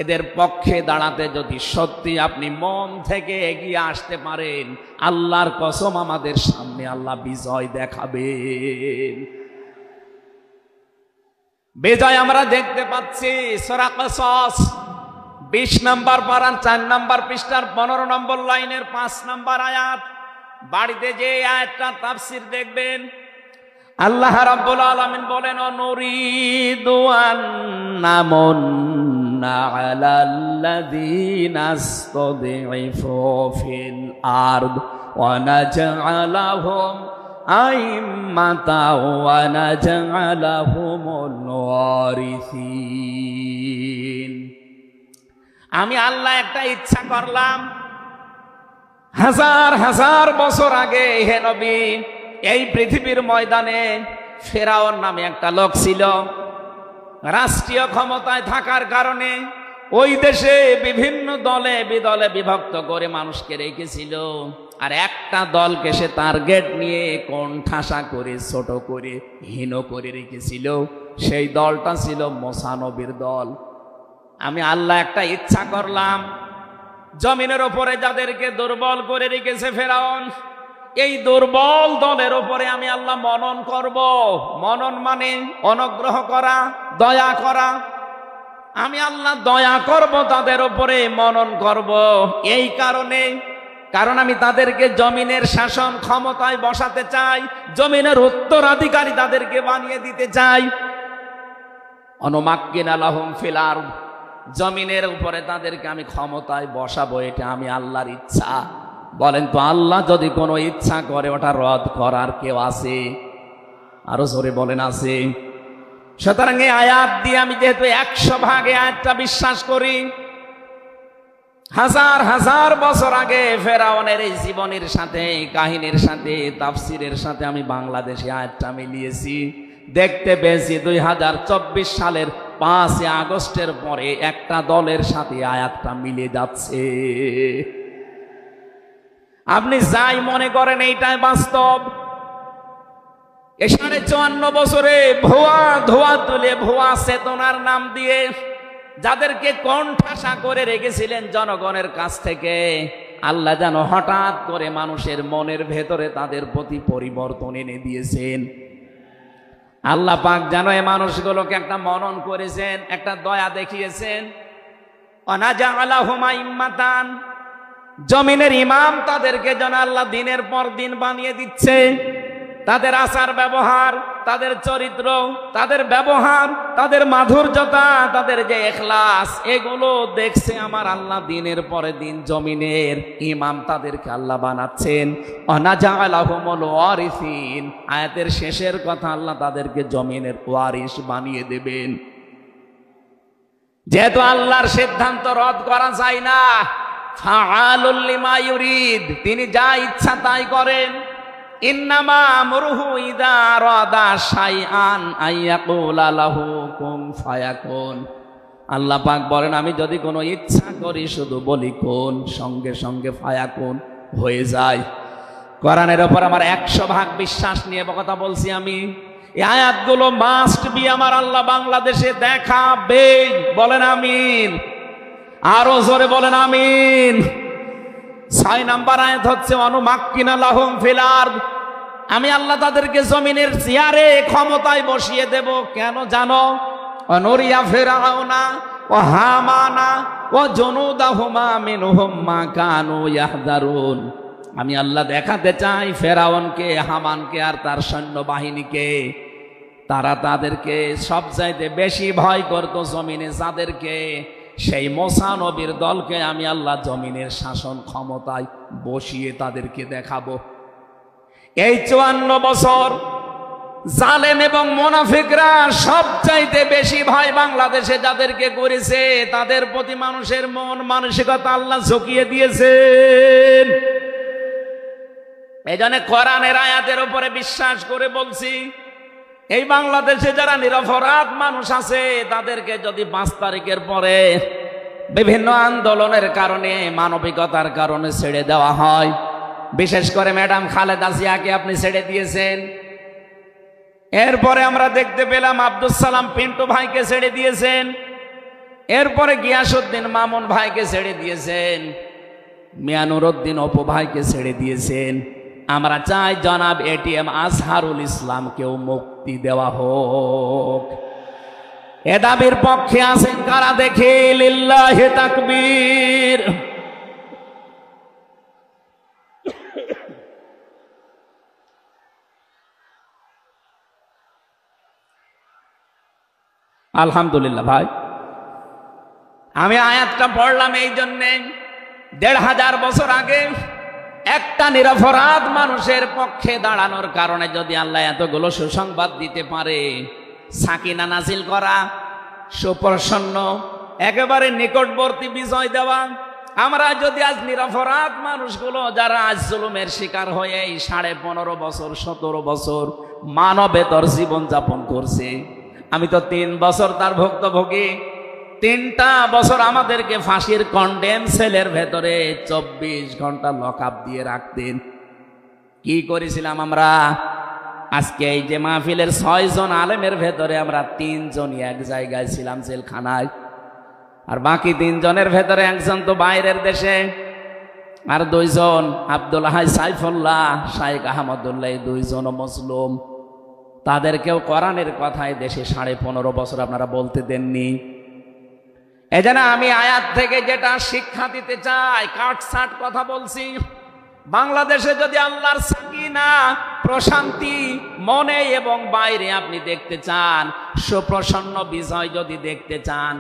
এদের পক্ষে দাঁড়াতে যদি সত্যি আপনি মন থেকে এগিয়ে আসতে পারেন, আল্লাহর কসম আমাদের সামনে আল্লাহ বিজয় দেখাবেন। বিজয় আমরা দেখতে পাচ্ছি সূরা কসস 20 নম্বর পারার 4 নম্বর পৃষ্ঠার 15 নম্বর লাইনের 5 নম্বর আয়াত। বাড়িতে যে আয়াতটা তাফসীর দেখবেন, আল্লাহ রাব্বুল আলামিন বলেন, নুরিদু আন্নামুন্না আলাল্লাযীনা ইসতাদঈফু ফিল আরদ ওয়া নাজআলাহুম আইম্মাতাও ওয়া নাজআলাহুমুল ওয়ারিসিন। আমি আল্লাহ একটা ইচ্ছা করলাম, হাজার হাজার বছর আগে হে নবী, এই পৃথিবীর ময়দানে ফেরাউন নামে একটা লোক ছিল। রাষ্ট্রীয় ক্ষমতায় থাকার কারণে ওই দেশে বিভিন্ন দলে বিদলে বিভক্ত করে মানুষকে রেখেছিল, আর একটা দলকে সে টার্গেট নিয়ে কোণঠাসা করে, ছোট করে, হীন করে রেখেছিল। সেই দলটা ছিল মুসা নবীর দল। আমি আল্লাহ একটা ইচ্ছা করলাম, জমিনের উপরে যাদেরকে দুর্বল করে রেখেছে ফেরাউন, এই দুর্বল দলের উপরে আমি আল্লাহ মনন করব। মনন মানে অনুগ্রহ করা, দয়া করা। আমি আল্লাহ দয়া করব তাদের উপরে, মনন করব। এই কারণ আমি তাদেরকে জমিনের শাসন ক্ষমতায় বসাতে চাই, জমিনের উত্তরাধিকারী তাদেরকে বানিয়ে দিতে চাই। অনুমাক্কিনা লাহুম ফিল আরদ, জমিনের উপরে তাদেরকে আমি ক্ষমতায় বসাবো, এটা আমি আল্লাহর ইচ্ছা। বলেন তো, আল্লাহ যদি কোনো ইচ্ছা করে ওটা রদ করার কেউ আছে? আরো জোরে বলেন, আছে। সুতরাং এই আয়াত দিয়ে আমি যেহেতু 100 ভাগ আয়াতটা বিশ্বাস করি, হাজার হাজার বছর আগে ফেরাউনের এই জীবনের সাথে, কাহিনীর সাথে, তাফসিরের সাথে আমি বাংলাদেশে আয়াতটা মিলিয়েছি। দেখতে পেয়েছি 2024 সালের 5 আগস্টের পরে একটা দলের সাথে আয়াতটা মিলে যাচ্ছে। আপনি যাই মনে করেন এইটাই বাস্তব। 54 বছরে ভুয়া ধোয়া তুলে, ভুয়া চেতনার নাম দিয়ে যাদেরকে কোণঠাসা করে রেখেছিলেন জনগণের কাছ থেকে, আল্লাহ যেন হঠাৎ করে মানুষের মনের ভেতরে তাদের প্রতি পরিবর্তন এনে দিয়েছেন। আল্লাহ পাক যেন এই মানুষগুলোকে একটা মনন করেছেন, একটা দয়া দেখিয়েছেন। অনাজাআলাহুম আইম্মাতান, জমিনের ইমাম তাদেরকে যেন আল্লাহ দিনের পর দিন বানিয়ে দিচ্ছে। তাদের আচার ব্যবহার, তাদের চরিত্র, তাদের ব্যবহার, তাদের মাধুর্যতা, তাদের যে ইখলাস, এগুলো দেখছে আমার আল্লাহ দিনের পরে দিন। জমিনের ইমাম তাদেরকে আল্লাহ বানাচ্ছেন। অনাজাআলাহুমুল ওয়ারিসিন, আয়াতের শেষের কথা, আল্লাহ তাদেরকে জমিনের ওয়ারিস বানিয়ে দেবেন। যেহেতু আল্লাহর সিদ্ধান্ত রদ করা যায় না, ফাআলুল লিমা ইউরিদ, তিনি যা ইচ্ছা তাই করেন। ইন্নামা আমরুহু ইযা আরাদা শাইআন আইয়াকুলা লাহু কুন ফায়াকুন। আল্লাহ পাক বলেন, আমি যদি কোনো ইচ্ছা করি শুধু বলি কোন, সঙ্গে সঙ্গে ফায়াকুন হয়ে যায়। কোরআনের উপর আমার 100 ভাগ বিশ্বাস নিয়ে কথা বলছি আমি। এই আয়াতগুলো মাস্ট বি আমার আল্লাহ বাংলাদেশে দেখাবে। বলেন আমিন, আরো জোরে বলেন আমিন। 6 নম্বর আয়াত হচ্ছে অনুমাক্কিনা লাহুম ফিল আরদ, আমি আল্লাহ তাদেরকে জমিনের চেয়ারে ক্ষমতায় বসিয়ে দেব। কেন জানো? অনুরিয়া ফিরআউনা ও হামানা ও জুনুদাহুমা মিনহুম মা কানু ইয়াহদারুন, আমি আল্লাহ দেখাতে চাই ফেরাউনকে, হামানকে আর তার সৈন্যবাহিনীকে, তারা তাদেরকে সবচাইতে বেশি ভয় করত জমিনে যাদেরকে, সেই মুসা নবীর দলকে আমি আল্লাহ জমিনের শাসন ক্ষমতায় বসিয়ে তাদেরকে দেখাবো। এই 54 বছর জালেম এবং মুনাফিকরা সবচাইতে বেশি ভয় বাংলাদেশে যাদেরকে করেছে, তাদের প্রতি মানুষের মন মানসিকতা আল্লাহ ঝুঁকিয়ে দিয়েছেন। এই জন্য কোরআনের আয়াতের উপরে বিশ্বাস করে বলছি, এই বাংলাদেশে যারা নিরপরাধ মানুষ আছে তাদেরকে যদি 5 তারিখের পরে বিভিন্ন আন্দোলনের কারণে, মানবিকতার কারণে ছেড়ে দেওয়া হয়, বিশেষ করে ম্যাডাম খালেদা জিয়াকে আপনি ছেড়ে দিয়েছেন। এরপরে আমরা দেখতে পেলাম আব্দুল সালাম পিন্টু ভাইকে ছেড়ে দিয়েছেন। এরপরে গিয়াসউদ্দিন মামুন ভাইকে ছেড়ে দিয়েছেন, মিয়ানুরউদ্দিন অপু ভাইকে ছেড়ে দিয়েছেন। আমরা চাই জনাব এটিএম আজহারুল ইসলামকেও মুক্তি দেওয়া হোক। এ দাবির পক্ষে আছেন কারা দেখে? লিল্লাহি তাকবীর। আলহামদুলিল্লাহ। ভাই আমি আয়াতটা পড়লাম এই জন্যে, ১৫০০ বছর আগে একটা নিরপরাধ মানুষের পক্ষে দাঁড়ানোর কারণে যদি আল্লাহ এতগুলো সুসংবাদ দিতে পারে, সাকিনা নাজিল করা, সুপ্রসন্ন একেবারে নিকটবর্তী বিজয় দেওয়া, আমরা যদি আজ নিরপরাধ মানুষগুলো যারা আজ জুলুমের শিকার হয়ে 15.5 বছর 17 বছর মানবেতর জীবনযাপন করছে, আমি তো 3 বছর তার ভুক্তভোগী। 3টা বছর আমাদেরকে ফাঁসির কন্ডেম সেলের ভেতরে 24 ঘন্টা লকআপ দিয়ে রাখতেন। কি করেছিলাম আমরা? আজকে এই যে মাহফিলের 6 জন আলেমের ভেতরে আমরা 3 জনই এক জায়গায় ছিলাম জেলখানায়, আর বাকি 3 জনের ভেতরে একজন তো বাইরের দেশে, আর 2 জন আব্দুল হাই সাইফুল্লাহ, শাইখ আহমদুল্লাহ, 2 জন মজলুম। তাদেরকেও কোরআনের কথায় দেশে 15.5 বছর আপনারা বলতে দেননি। এজন্য আমি আয়াত থেকে যেটা শিক্ষা দিতে চাই, কাটছাট কথা বলছি। বাংলাদেশে যদি আল্লাহর সাকিনা প্রশান্তি মনে এবং বাইরে আপনি দেখতে চান, সুপ্রসন্ন বিজয় যদি দেখতে চান,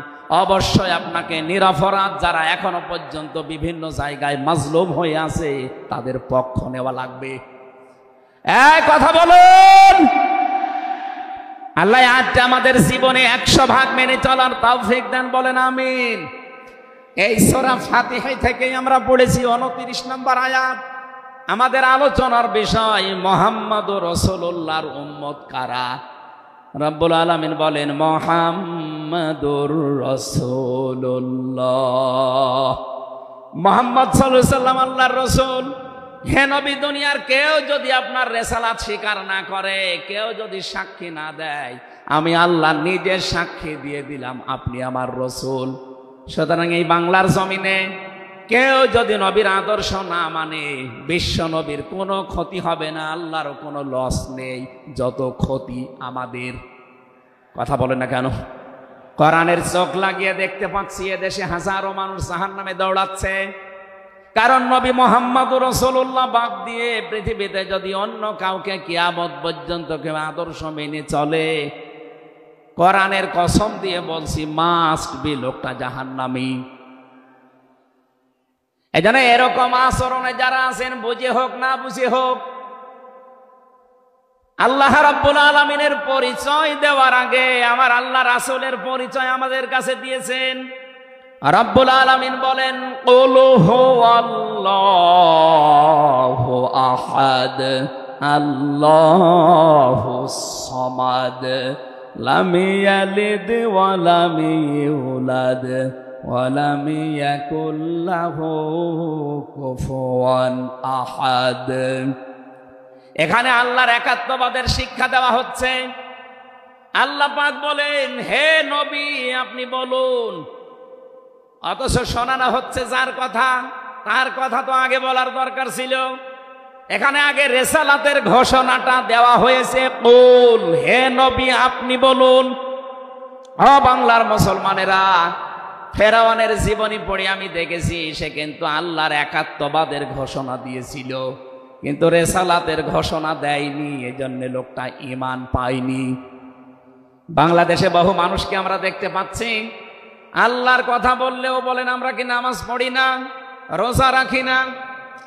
অবশ্যই আপনাকে নিরপরাধ যারা এখনো পর্যন্ত বিভিন্ন জায়গায় মাজলুম হয়ে আছে তাদের পক্ষ নেওয়া লাগবে। এই কথা বলুন। আল্লাহ আজকে আমাদের জীবনে 100 ভাগ মেনে চলার তৌফিক দেন, বলেন আমিন। এই সূরা ফাতিহা থেকেই আমরা পড়েছি 29 নম্বর আয়াত। আমাদের আলোচনার বিষয় মুহাম্মদুর রাসূলুল্লাহর উম্মত কারা। রব্বুল আলামিন বলেন মুহাম্মদুর রাসূলুল্লাহ, মুহাম্মদ সাল্লাল্লাহু আলাইহি সাল্লাম আল্লাহর রাসূল। হে নবী, দুনিয়ার কেউ যদি আপনার রেসালাত স্বীকার না করে, কেউ যদি সাক্ষী না দেয়, আমি আল্লাহ নিজে সাক্ষী দিয়ে দিলাম আপনি আমার রাসূল। সুতরাং এই বাংলার জমিনে কেউ যদি নবীর আদর্শ না মানে, বিশ্ব নবীর কোনো ক্ষতি হবে না, আল্লাহরও কোনো লস নেই, যত ক্ষতি আমাদের। কথা বলেন না কেন? কোরআনের চোখ লাগিয়ে দেখতে পাচ্ছি এদেশে হাজারো মানুষ জাহান্নামে দৌড়াচ্ছে, কারণ নবী মুহাম্মদুর রাসূলুল্লাহ বাদ দিয়ে পৃথিবীতে যদি অন্য কাউকে কিয়ামত পর্যন্ত কেউ আদর্শ মেনে চলে, কোরআনের কসম দিয়ে বলছি মাস্ট বি লোকটা জাহান্নামী। এজন্য এরকম আচরণে যারা আছেন, বুঝে হোক না বুঝে হোক, আল্লাহ রাব্বুল আলামিনের পরিচয় দেওয়ার আগে আমার আল্লাহ রাসূলের পরিচয় আমাদের কাছে দিয়েছেন। রাব্বুল আলামিন বলেন কুল হুয়াল্লাহু আহাদ আল্লাহুস সামাদ লাম ইয়ালিদ ওয়া লাম ইউলাদ ওয়া লাম ইয়াকুল লাহু কুফুয়ান আহাদ। এখানে আল্লাহর একাত্মবাদের শিক্ষা দেওয়া হচ্ছে। আল্লাহ পাক বলেন হে নবী আপনি বলুন, অথচ শোনানো হচ্ছে যার কথা, তার কথা তো আগে বলার দরকার ছিল। এখানে আগে রেসালাতের ঘোষণাটা দেওয়া হয়েছে, কুল হে নবী আপনি বলুন। ও বাংলার মুসলমানেরা, ফেরাউনের জীবনী পড়ে আমি দেখেছি সে কিন্তু আল্লাহর একাত্মবাদের ঘোষণা দিয়েছিল, কিন্তু রেসালাতের ঘোষণা দেয়নি, এজন্য লোকটা ঈমান পায়নি। বাংলাদেশে বহু মানুষকে আমরা দেখতে পাচ্ছি আল্লাহর কথা বললেও বলেন আমরা কি নামাজ পড়ি না, রোজা রাখি না,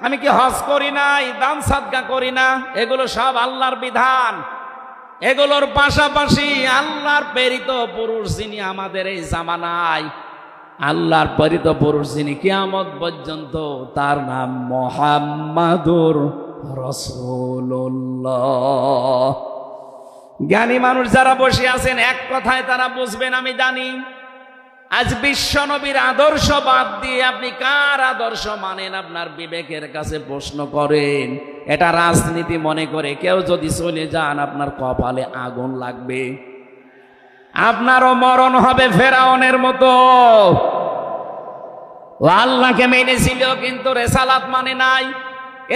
আমি কি হজ করি না, দান সাদকা করি না, এগুলো সব আল্লাহর বিধান। এগুলোর পাশাপাশি আল্লাহর প্রেরিত পুরুষ যিনি আমাদের এই জামানায়, আল্লাহর প্রেরিত পুরুষ যিনি কিয়ামত পর্যন্ত, তার নাম মুহাম্মাদুর রাসূলুল্লাহ। জ্ঞানী মানুষ যারা বসে আছেন এক কথায় তারা বুঝবেন আমি জানি। আজ বিশ্ব নবীর আদর্শ বাদ দিয়ে আপনি কার আদর্শ মানেন আপনার বিবেকের কাছে প্রশ্ন করেন। এটা রাজনীতি মনে করে কেউ যদি চলে যান আপনার কপালে আগুন লাগবে। আপনারও মরণ হবে ফেরাউনের মতো। ও আল্লাহকে মেনেছিল কিন্তু রেসালাত মানে নাই।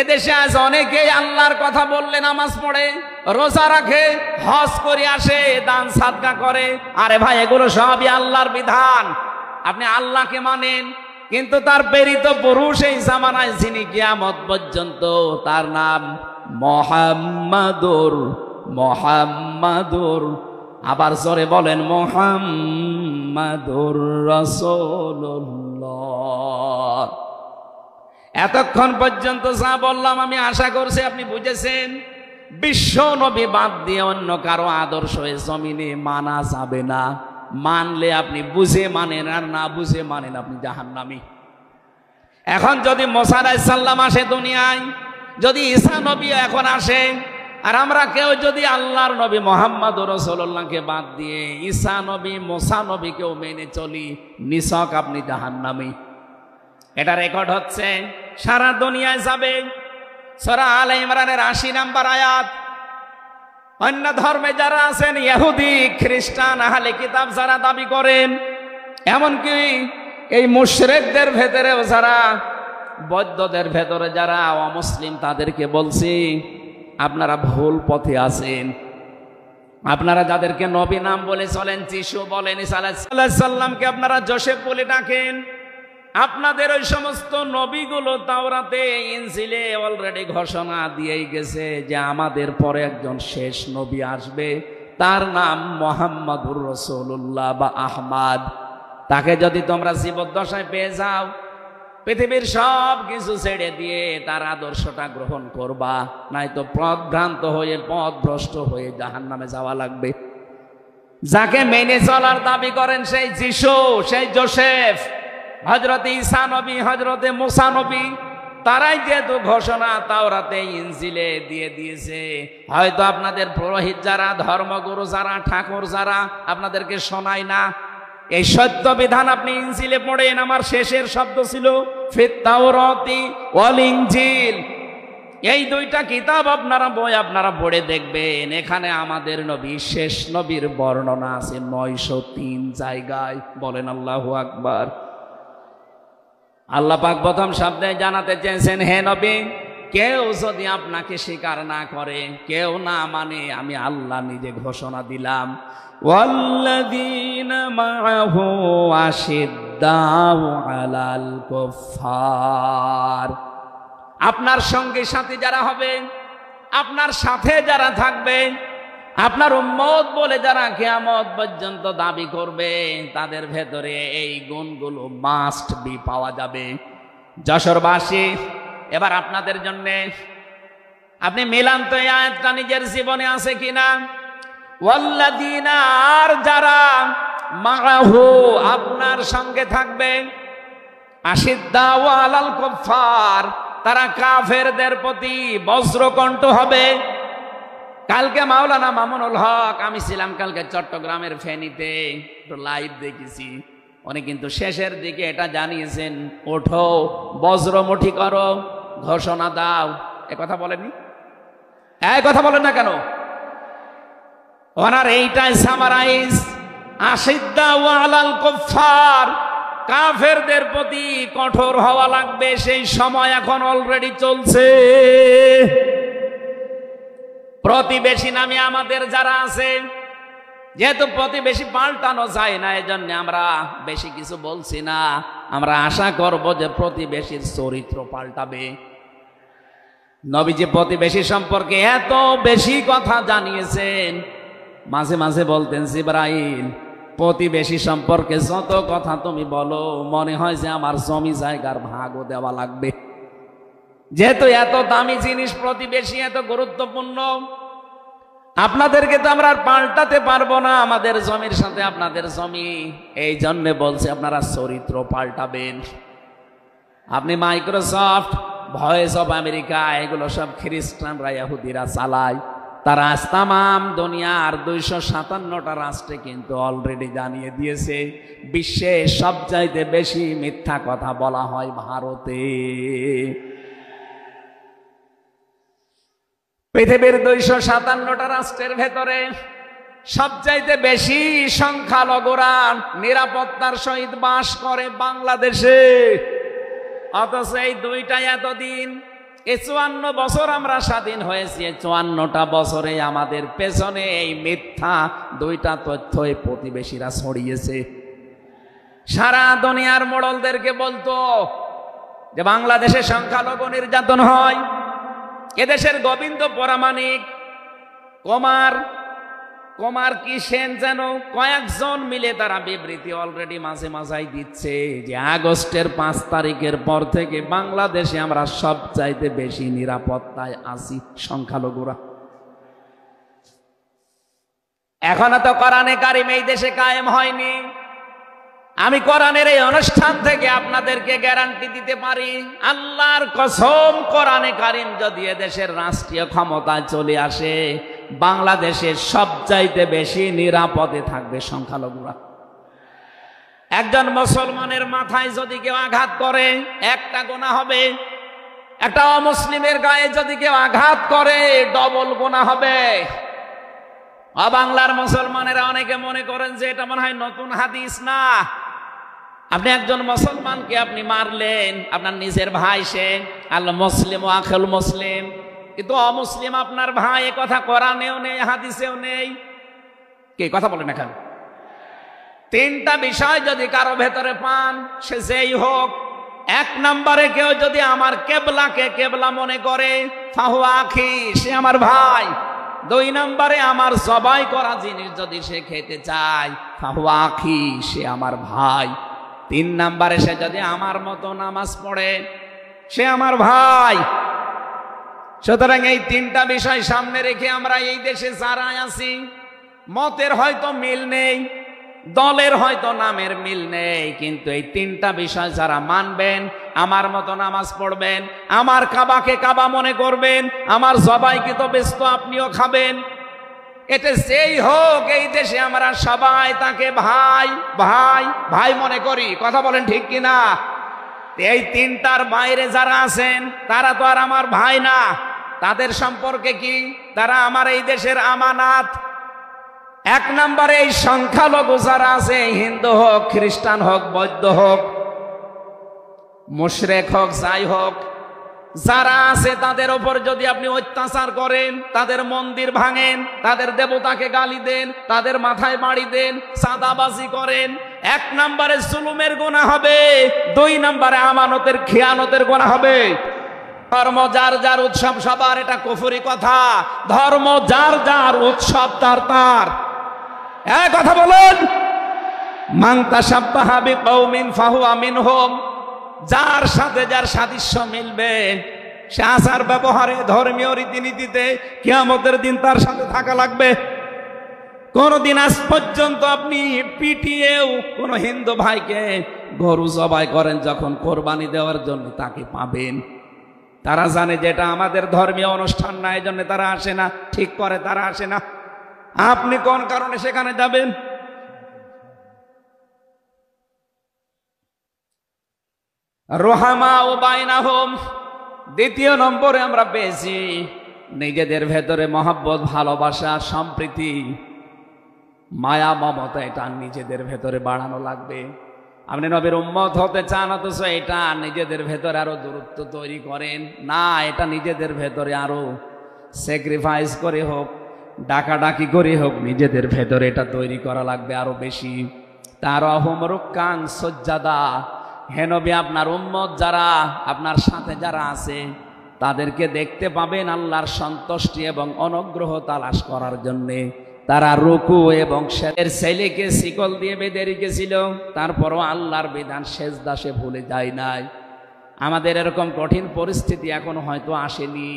এদেশে আজ অনেকেই আল্লাহর কথা বললে নামাজ পড়ে, রোজা রাখে, হজ করে আসে, দান সাদকা করে। আরে ভাই, এগুলো সবই আল্লাহর বিধান। আপনি আল্লাহকে মানেন, কিন্তু তার প্রেরিত পুরুষ এই জামানায় যিনি কিয়ামত পর্যন্ত তার নাম মুহাম্মাদুর, মুহাম্মাদুর, আবার জোরে বলেন মুহাম্মাদুর রাসূলুল্লাহ। এতক্ষণ পর্যন্ত যা বললাম আমি আশা করছি আপনি বুঝেছেন। বিশ্ব নবী বাদ দিয়ে অন্য কারো আদর্শ এ জমিনে মানা যাবে না। মানলে আপনি বুঝে মানেন, আর না বুঝে মানেন আপনি জাহান্নামী। এখন যদি মুসা আলাইহিস সালাম আসে দুনিয়ায়, যদি ঈসা নবী এখন আসে, আর আমরা কেউ যদি আল্লাহর নবী মুহাম্মদুর রাসূলুল্লাহকে বাদ দিয়ে ঈসা নবী, মুসা নবীকেও মেনে চলি, নিছক আপনি জাহান্নামী। এটা রেকর্ড হচ্ছে, সারা দুনিয়ায় যাবে। সূরা আলে ইমরানের ৮০ নম্বর আয়াত। অন্য ধর্মে যারা আছেন, ইহুদি, খ্রিস্টান, আহলে কিতাব যারা দাবি করেন, এমনকি এই মুশরিকদের ভেতরেও যারা, বৌদ্ধদের ভেতরে যারা অমুসলিম, তাদেরকে বলছি আপনারা ভুল পথে আছেন। আপনারা যাদেরকে নবী নাম বলে চলেন, যিশু বলেন, ঈসা আলাইহিস সালামকে আপনারা যোসেফ বলে ডাকেন, আপনাদের ওই সমস্ত নবীগুলো তাওরাতে, ইনজিলে অলরেডি ঘোষণা দিয়েই গেছে যে আমাদের পরে একজন শেষ নবী আসবে, তার নাম মুহাম্মাদুর রাসূলুল্লাহ বা আহমদ। তাকে যদি তোমরা জীবদ্দশায় পেয়ে যাও, পৃথিবীর সব কিছু ছেড়ে দিয়ে তার আদর্শটা গ্রহণ করবা, নয়তো পথভ্রান্ত হয়ে, পথভ্রষ্ট হয়ে জাহান্নামে যাওয়া লাগবে। যাকে মেনে চলার দাবি করেন সেই যিশু, সেই যোসেফ, হযরত ঈসা নবী, হযরত মুসা নবী, তারাই যেহেতু ঘোষণা তাওরাতে, ইনজিলে দিয়ে দিয়েছে, হয়তো আপনাদের পুরোহিত যারা, ধর্মগুরু যারা, ঠাকুর যারা আপনাদেরকে শোনায় না। এই সত্য বিধান আপনি ইনজিলে পড়েন। আমার শেষের শব্দ ছিল ফিত তাওরাতি ওয়াল ইনজিল। এই দুইটা কিতাব আপনারা বই আপনারা পড়ে দেখবেন, এখানে আমাদের নবী, শেষ নবীর বর্ণনা আছে ৯০৩ জায়গায়। বলেন আল্লাহু আকবার। আল্লাহ পাক প্রথম শব্দে জানাতে চেয়েছেন, হে নবী, কেউ যদি আপনাকে স্বীকার না করে, কেউ না মানে, আমি আল্লাহ নিজে ঘোষণা দিলাম, ওয়াল্লাযীনা মাআহু আশিদ্দাউ আলাল কুফফার। আপনার সঙ্গে সাথী যারা হবে, আপনার সাথে যারা থাকবে, আপনার উম্মত বলে যারা কিয়ামত পর্যন্ত দাবি করবে, তাদের ভেতরে এই গুণগুলো মাস্ট বি পাওয়া যাবে। যশোরবাসী, এবার আপনাদের জন্য আপনি মিলান তো, এই আয়াতটা নিজের জীবনে আছে কিনা। ওয়াল্লাযীনা, আর যারা, মাআহু, আপনার সঙ্গে থাকবে, আশিদ্দাউ আলাল কুফফার, তারা কাফেরদের প্রতি বজ্রকণ্ঠ হবে। কালকে মাওলানা মামুনুল হক, আমি ছিলাম কালকে চট্টগ্রামের ফেনীতে, একটু লাইভ দেখেছি। উনি কিন্তু শেষের দিকে এটা জানিয়েছেন, ওঠো, বজ্রমুঠি করো, ঘোষণা দাও। এ কথা বলেননি? এই কথা বলেন না কেন? ওনার এইটাই সামারাইজ, আশিদ্দাউ আলাল কুফফার, কাফেরদের প্রতি কঠোর হওয়া লাগবে। সেই সময় এখন অলরেডি চলছে। প্রতিবেশী নামে আমাদের যারা আছে, যেহেতু প্রতিবেশী পাল্টানো যায় না, এজন্য আমরা বেশি কিছু বলছি না। আমরা আশা করব যে প্রতিবেশীর চরিত্র পাল্টাবে। নবীজি প্রতিবেশী সম্পর্কে এত বেশি কথা জানিয়েছেন, মাঝে মাঝে বলতেন, জিবরাইল, প্রতিবেশী সম্পর্কে যত কথা তুমি বলো, মনে হয় যে আমার জমি জায়গার ভাগও দেওয়া লাগবে। যেহেতু এত দামি জিনিস প্রতিবেশী, এত গুরুত্বপূর্ণ, আপনাদেরকে তো আমরা আর পাল্টাতে পারবো না, আমাদের জমির সাথে আপনাদের জমি। এই জন্য বলছে আপনারা চরিত্র পাল্টাবেন। আপনি মাইক্রোসফট, ভয়েস অফ আমেরিকা, এগুলো সব খ্রিস্টানরা, ইহুদিরা চালায়। তারা আজ তামাম দুনিয়ার ২৫৭টা রাষ্ট্রে কিন্তু অলরেডি জানিয়ে দিয়েছে, বিশ্বে সবচাইতে বেশি মিথ্যা কথা বলা হয় ভারতে। পৃথিবীর ২৫৭টা রাষ্ট্রের ভেতরে সবচাইতে বেশি সংখ্যালঘুরা নিরাপত্তার সহিত বাস করে বাংলাদেশে। অথচ এই দুইটাই এতদিন, এই 54 বছর আমরা স্বাধীন হয়েছি, 54টা বছরে আমাদের পেছনে এই মিথ্যা দুইটা তথ্যই প্রতিবেশীরা ছড়িয়েছে। সারা দুনিয়ার মোড়লদেরকে বলতো যে বাংলাদেশে সংখ্যালঘু নির্যাতন হয়। এদেশের গোবিন্দ পরামানিক, কুমার কি সেন যেন কয়েকজন মিলে তারা বিবৃতি অলরেডি মাঝে মাঝাই দিচ্ছে যে আগস্টের 5 তারিখের পর থেকে বাংলাদেশে আমরা সবচাইতে বেশি নিরাপত্তায় আছি সংখ্যালঘুরা। এখনো তো কোরআনে কারিম এই দেশে কায়েম হয়নি। আমি কোরআনের এই অনুষ্ঠান থেকে আপনাদেরকে গ্যারান্টি দিতে পারি, আল্লাহর কসম, কোরআনে কারিম যদি এদেশের রাষ্ট্রীয় ক্ষমতায় চলে আসে, বাংলাদেশের সবচাইতে বেশি নিরাপদে থাকবে সংখ্যালঘুরা। একজন মুসলমানের মাথায় যদি কেউ আঘাত করে একটা গুনাহ হবে, একটা অমুসলিমের গায়ে যদি কেউ আঘাত করে ডবল গুনাহ হবে। বাংলার মুসলমানেরা অনেকে মনে করেন যে এটা মনে হয় নতুন হাদিস। না, আপনি একজন মুসলমানকে আপনি মারলেন, আপনার নিজের ভাই, সে আল মুসলিম ও আখুল মুসলিম, কিন্তু অমুসলিম আপনার ভাই, এ কথা কোরআনেও নেই, হাদিসেও নেই। কে কথা বলেন না কেন? 3টা বিষয় যদি কারো ভেতরে পান, সে যেই হোক। 1 নম্বরে কেউ যদি আমার কেবলাকে কেবলা মনে করে, ফাহুয়া আখি, সে আমার ভাই। 2 নম্বরে আমার জবাই করা জিনিস যদি সে খেতে চায়, ফাহুয়া আখি, সে আমার ভাই। 3 নম্বরে সে যদি আমার মতো নামাজ পড়ে, সে আমার ভাই। সুতরাং এই 3টা বিষয় সামনে রেখে আমরা এই দেশে যারা আছি, মতের হয়তো মিল নেই, দলের হয়তো নামের মিল নেই, কিন্তু এই 3টা বিষয় যারা মানবেন, আমার মতো নামাজ পড়বেন, আমার কাবাকে কাবা মনে করবেন, আমার জবাইকে তো ব্যস্ত আপনিও খাবেন, এটা যেই হোক, এই দেশে আমরা সবাই তাকে ভাই ভাই ভাই মনে করি। কথা বলেন ঠিক কিনা? এই 3টার বাইরে যারা আছেন তারা তো আর আমার ভাই না। তাদের সম্পর্কে কি? তারা আমার এই দেশের আমানাত। 1 নম্বরে এই সংখ্যালঘু যারা আছে, হিন্দু হোক, খ্রিস্টান হোক, বৌদ্ধ হোক, মুশরিক হোক, যাই হোক, যারা আছে তাদের ওপর যদি আপনি অত্যাচার করেন, তাদের মন্দির ভাঙেন, তাদের দেবতাকে গালি দেন, তাদের মাথায় বাড়ি দেন, চাঁদাবাজি করেন, 1 নম্বরে জুলুমের গুনাহ হবে, 2 নম্বরে আমানতের খেয়ানতের গুনাহ হবে। ধর্ম যার যার উৎসব সবার, এটা কুফরি কথা। ধর্ম যার যার উৎসব তার তার। কথা বলুন, মান তাশাব্বাহা বিকওমিন ফাহুয়া মিনহুম। যার সাথে যার সাদৃশ্য মিলবে, সে আচার ব্যবহারে, ধর্মীয় রীতিনীতিতে কিয়ামতের দিন তার সাথে থাকা লাগবে। কোনদিন আজ পর্যন্ত আপনি পিটিয়েও কোন হিন্দু ভাইকে গরু জবাই করেন যখন কোরবানি দেওয়ার জন্য, তাকে পাবেন। তারা জানে যে এটা আমাদের ধর্মীয় অনুষ্ঠান না, এই জন্য তারা আসে না, ঠিক করে তারা আসে না। আপনি কোন কারণে সেখানে যাবেন? রোহামা ও বাইনাহুম। 2 নম্বরে আমরা পেয়েছি নিজেদের ভেতরে মহব্বত, ভালোবাসা, সম্প্রীতি, মায়া, মমতা, এটা নিজেদের ভেতরে বাড়ানো লাগবে। আপনি নবীর উম্মত হতে চান, অথচ এটা নিজেদের ভেতরে আরো দূরত্ব তৈরি করেন না। এটা নিজেদের ভেতরে আরো স্যাক্রিফাইস করে হোক, ডাকাডাকি করে হোক, নিজেদের ভেতরে এটা তৈরি করা লাগবে আরো বেশি। তার অহমরুকাং সজ্জাদা। হে নবী, আপনার উম্মত যারা, আপনার সাথে যারা আছে, তাদেরকে দেখতে পাবেন আল্লাহর সন্তুষ্টি এবং অনুগ্রহ তালাশ করার জন্যে তারা রুকু এবং ছেলেকে শিকল দিয়ে বেঁধে রেখেছিল, তারপরও আল্লাহর বিধান সেজদা সে ভুলে যায় নাই। আমাদের এরকম কঠিন পরিস্থিতি এখনো হয়তো আসেনি,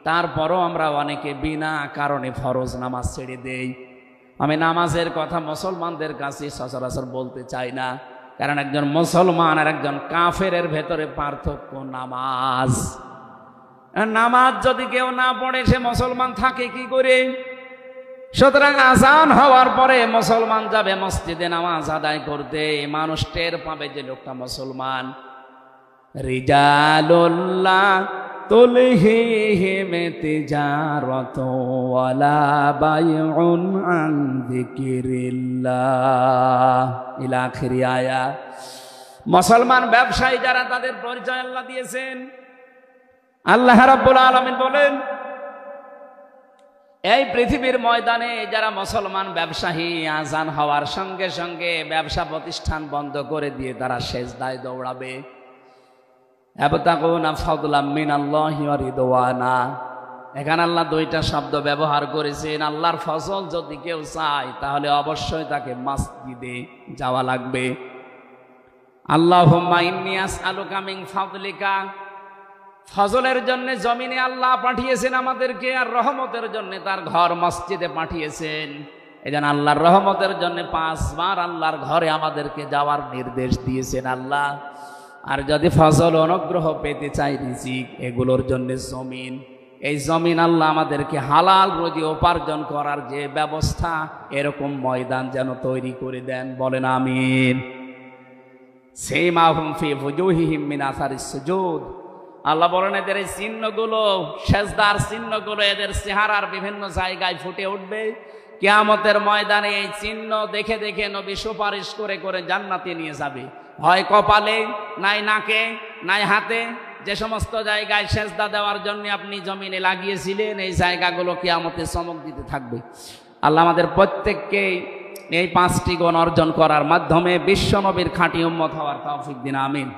তারপরও আমরা অনেকে বিনা কারণে ফরজ নামাজ ছেড়ে দেই। আমি নামাজের কথা মুসলমানদের কাছে সচরাচর বলতে চাই না, কারণ একজন মুসলমান আর একজন কাফেরের ভেতরে পার্থক্য নামাজ। নামাজ যদি কেউ না পড়ে, সে মুসলমান থাকে কি করে? সুতরাং আজান হওয়ার পরে মুসলমান যাবে মসজিদে নামাজ আদায় করতে, মানুষ টের পাবে যে লোকটা মুসলমান। রিজালুল্লাহ তুলহিহিম তিজারাত ওয়ালা বাইউন আন যিকিরিল্লাহ ইলা আখিরি আয়াত। মুসলমান ব্যবসায়ী যারা, তাদের পরিচয় আল্লাহ দিয়েছেন। আল্লাহ রাব্বুল আলামিন বলেন, এই পৃথিবীর ময়দানে যারা মুসলমান ব্যবসায়ী, আজান হওয়ার সঙ্গে সঙ্গে ব্যবসা প্রতিষ্ঠান বন্ধ করে দিয়ে তারা সেজদায় দৌড়াবে। ইয়াবতাগুনা ফাদলাম মিনাল্লাহি ওয়া রিদওয়ানা। এখানে আল্লাহ দুইটা শব্দ ব্যবহার করেছেন। আল্লাহর ফজল যদি কেউ চায় তাহলে অবশ্যই তাকে মসজিদে যাওয়া লাগবে। আল্লাহুম্মা ইন্নী আসআলুকা মিন ফাদলিকা, ফজলের জন্য জমিনে আল্লাহ পাঠিয়েছেন আমাদেরকে, আর রহমতের জন্য তার ঘর মসজিদে পাঠিয়েছেন। এজন্য আল্লাহর রহমতের জন্য 5 বার আল্লাহর ঘরে আমাদেরকে যাওয়ার নির্দেশ দিয়েছেন আল্লাহ। আর যদি ফজল অনুগ্রহ পেতে চাই রিজিক, এগুলোর জন্য জমিন, এই জমিন আল্লাহ আমাদেরকে হালাল রুজি উপার্জন করার যে ব্যবস্থা, এরকম ময়দান যেন তৈরি করে দেন। বলেন আমিন। সীমাহুম ফি ফুজুহিহিম মিন আসারিস সুজুদ। আল্লাহ বলেন এদের এই চিহ্নগুলো, সেজদার চিহ্নগুলো এদের চেহারার বিভিন্ন জায়গায় ফুটে উঠবে। কিয়ামতের ময়দানে এই চিহ্ন দেখে দেখে নবী সুপারিশ করে করে জান্নাতে নিয়ে যাবে। হয় কপালে, নাই নাকে, নাই হাতে। যে সমস্ত জায়গায় সেজদা দেওয়ার জন্য আপনি জমিনে লাগিয়েছিলেন, এই জায়গাগুলো কিয়ামতে চমক দিতে থাকবে। আল্লাহ আমাদের প্রত্যেককে এই 5টি গুণ অর্জন করার মাধ্যমে বিশ্ব নবীর খাঁটি উম্মত হওয়ার তৌফিক দিন। আমিন।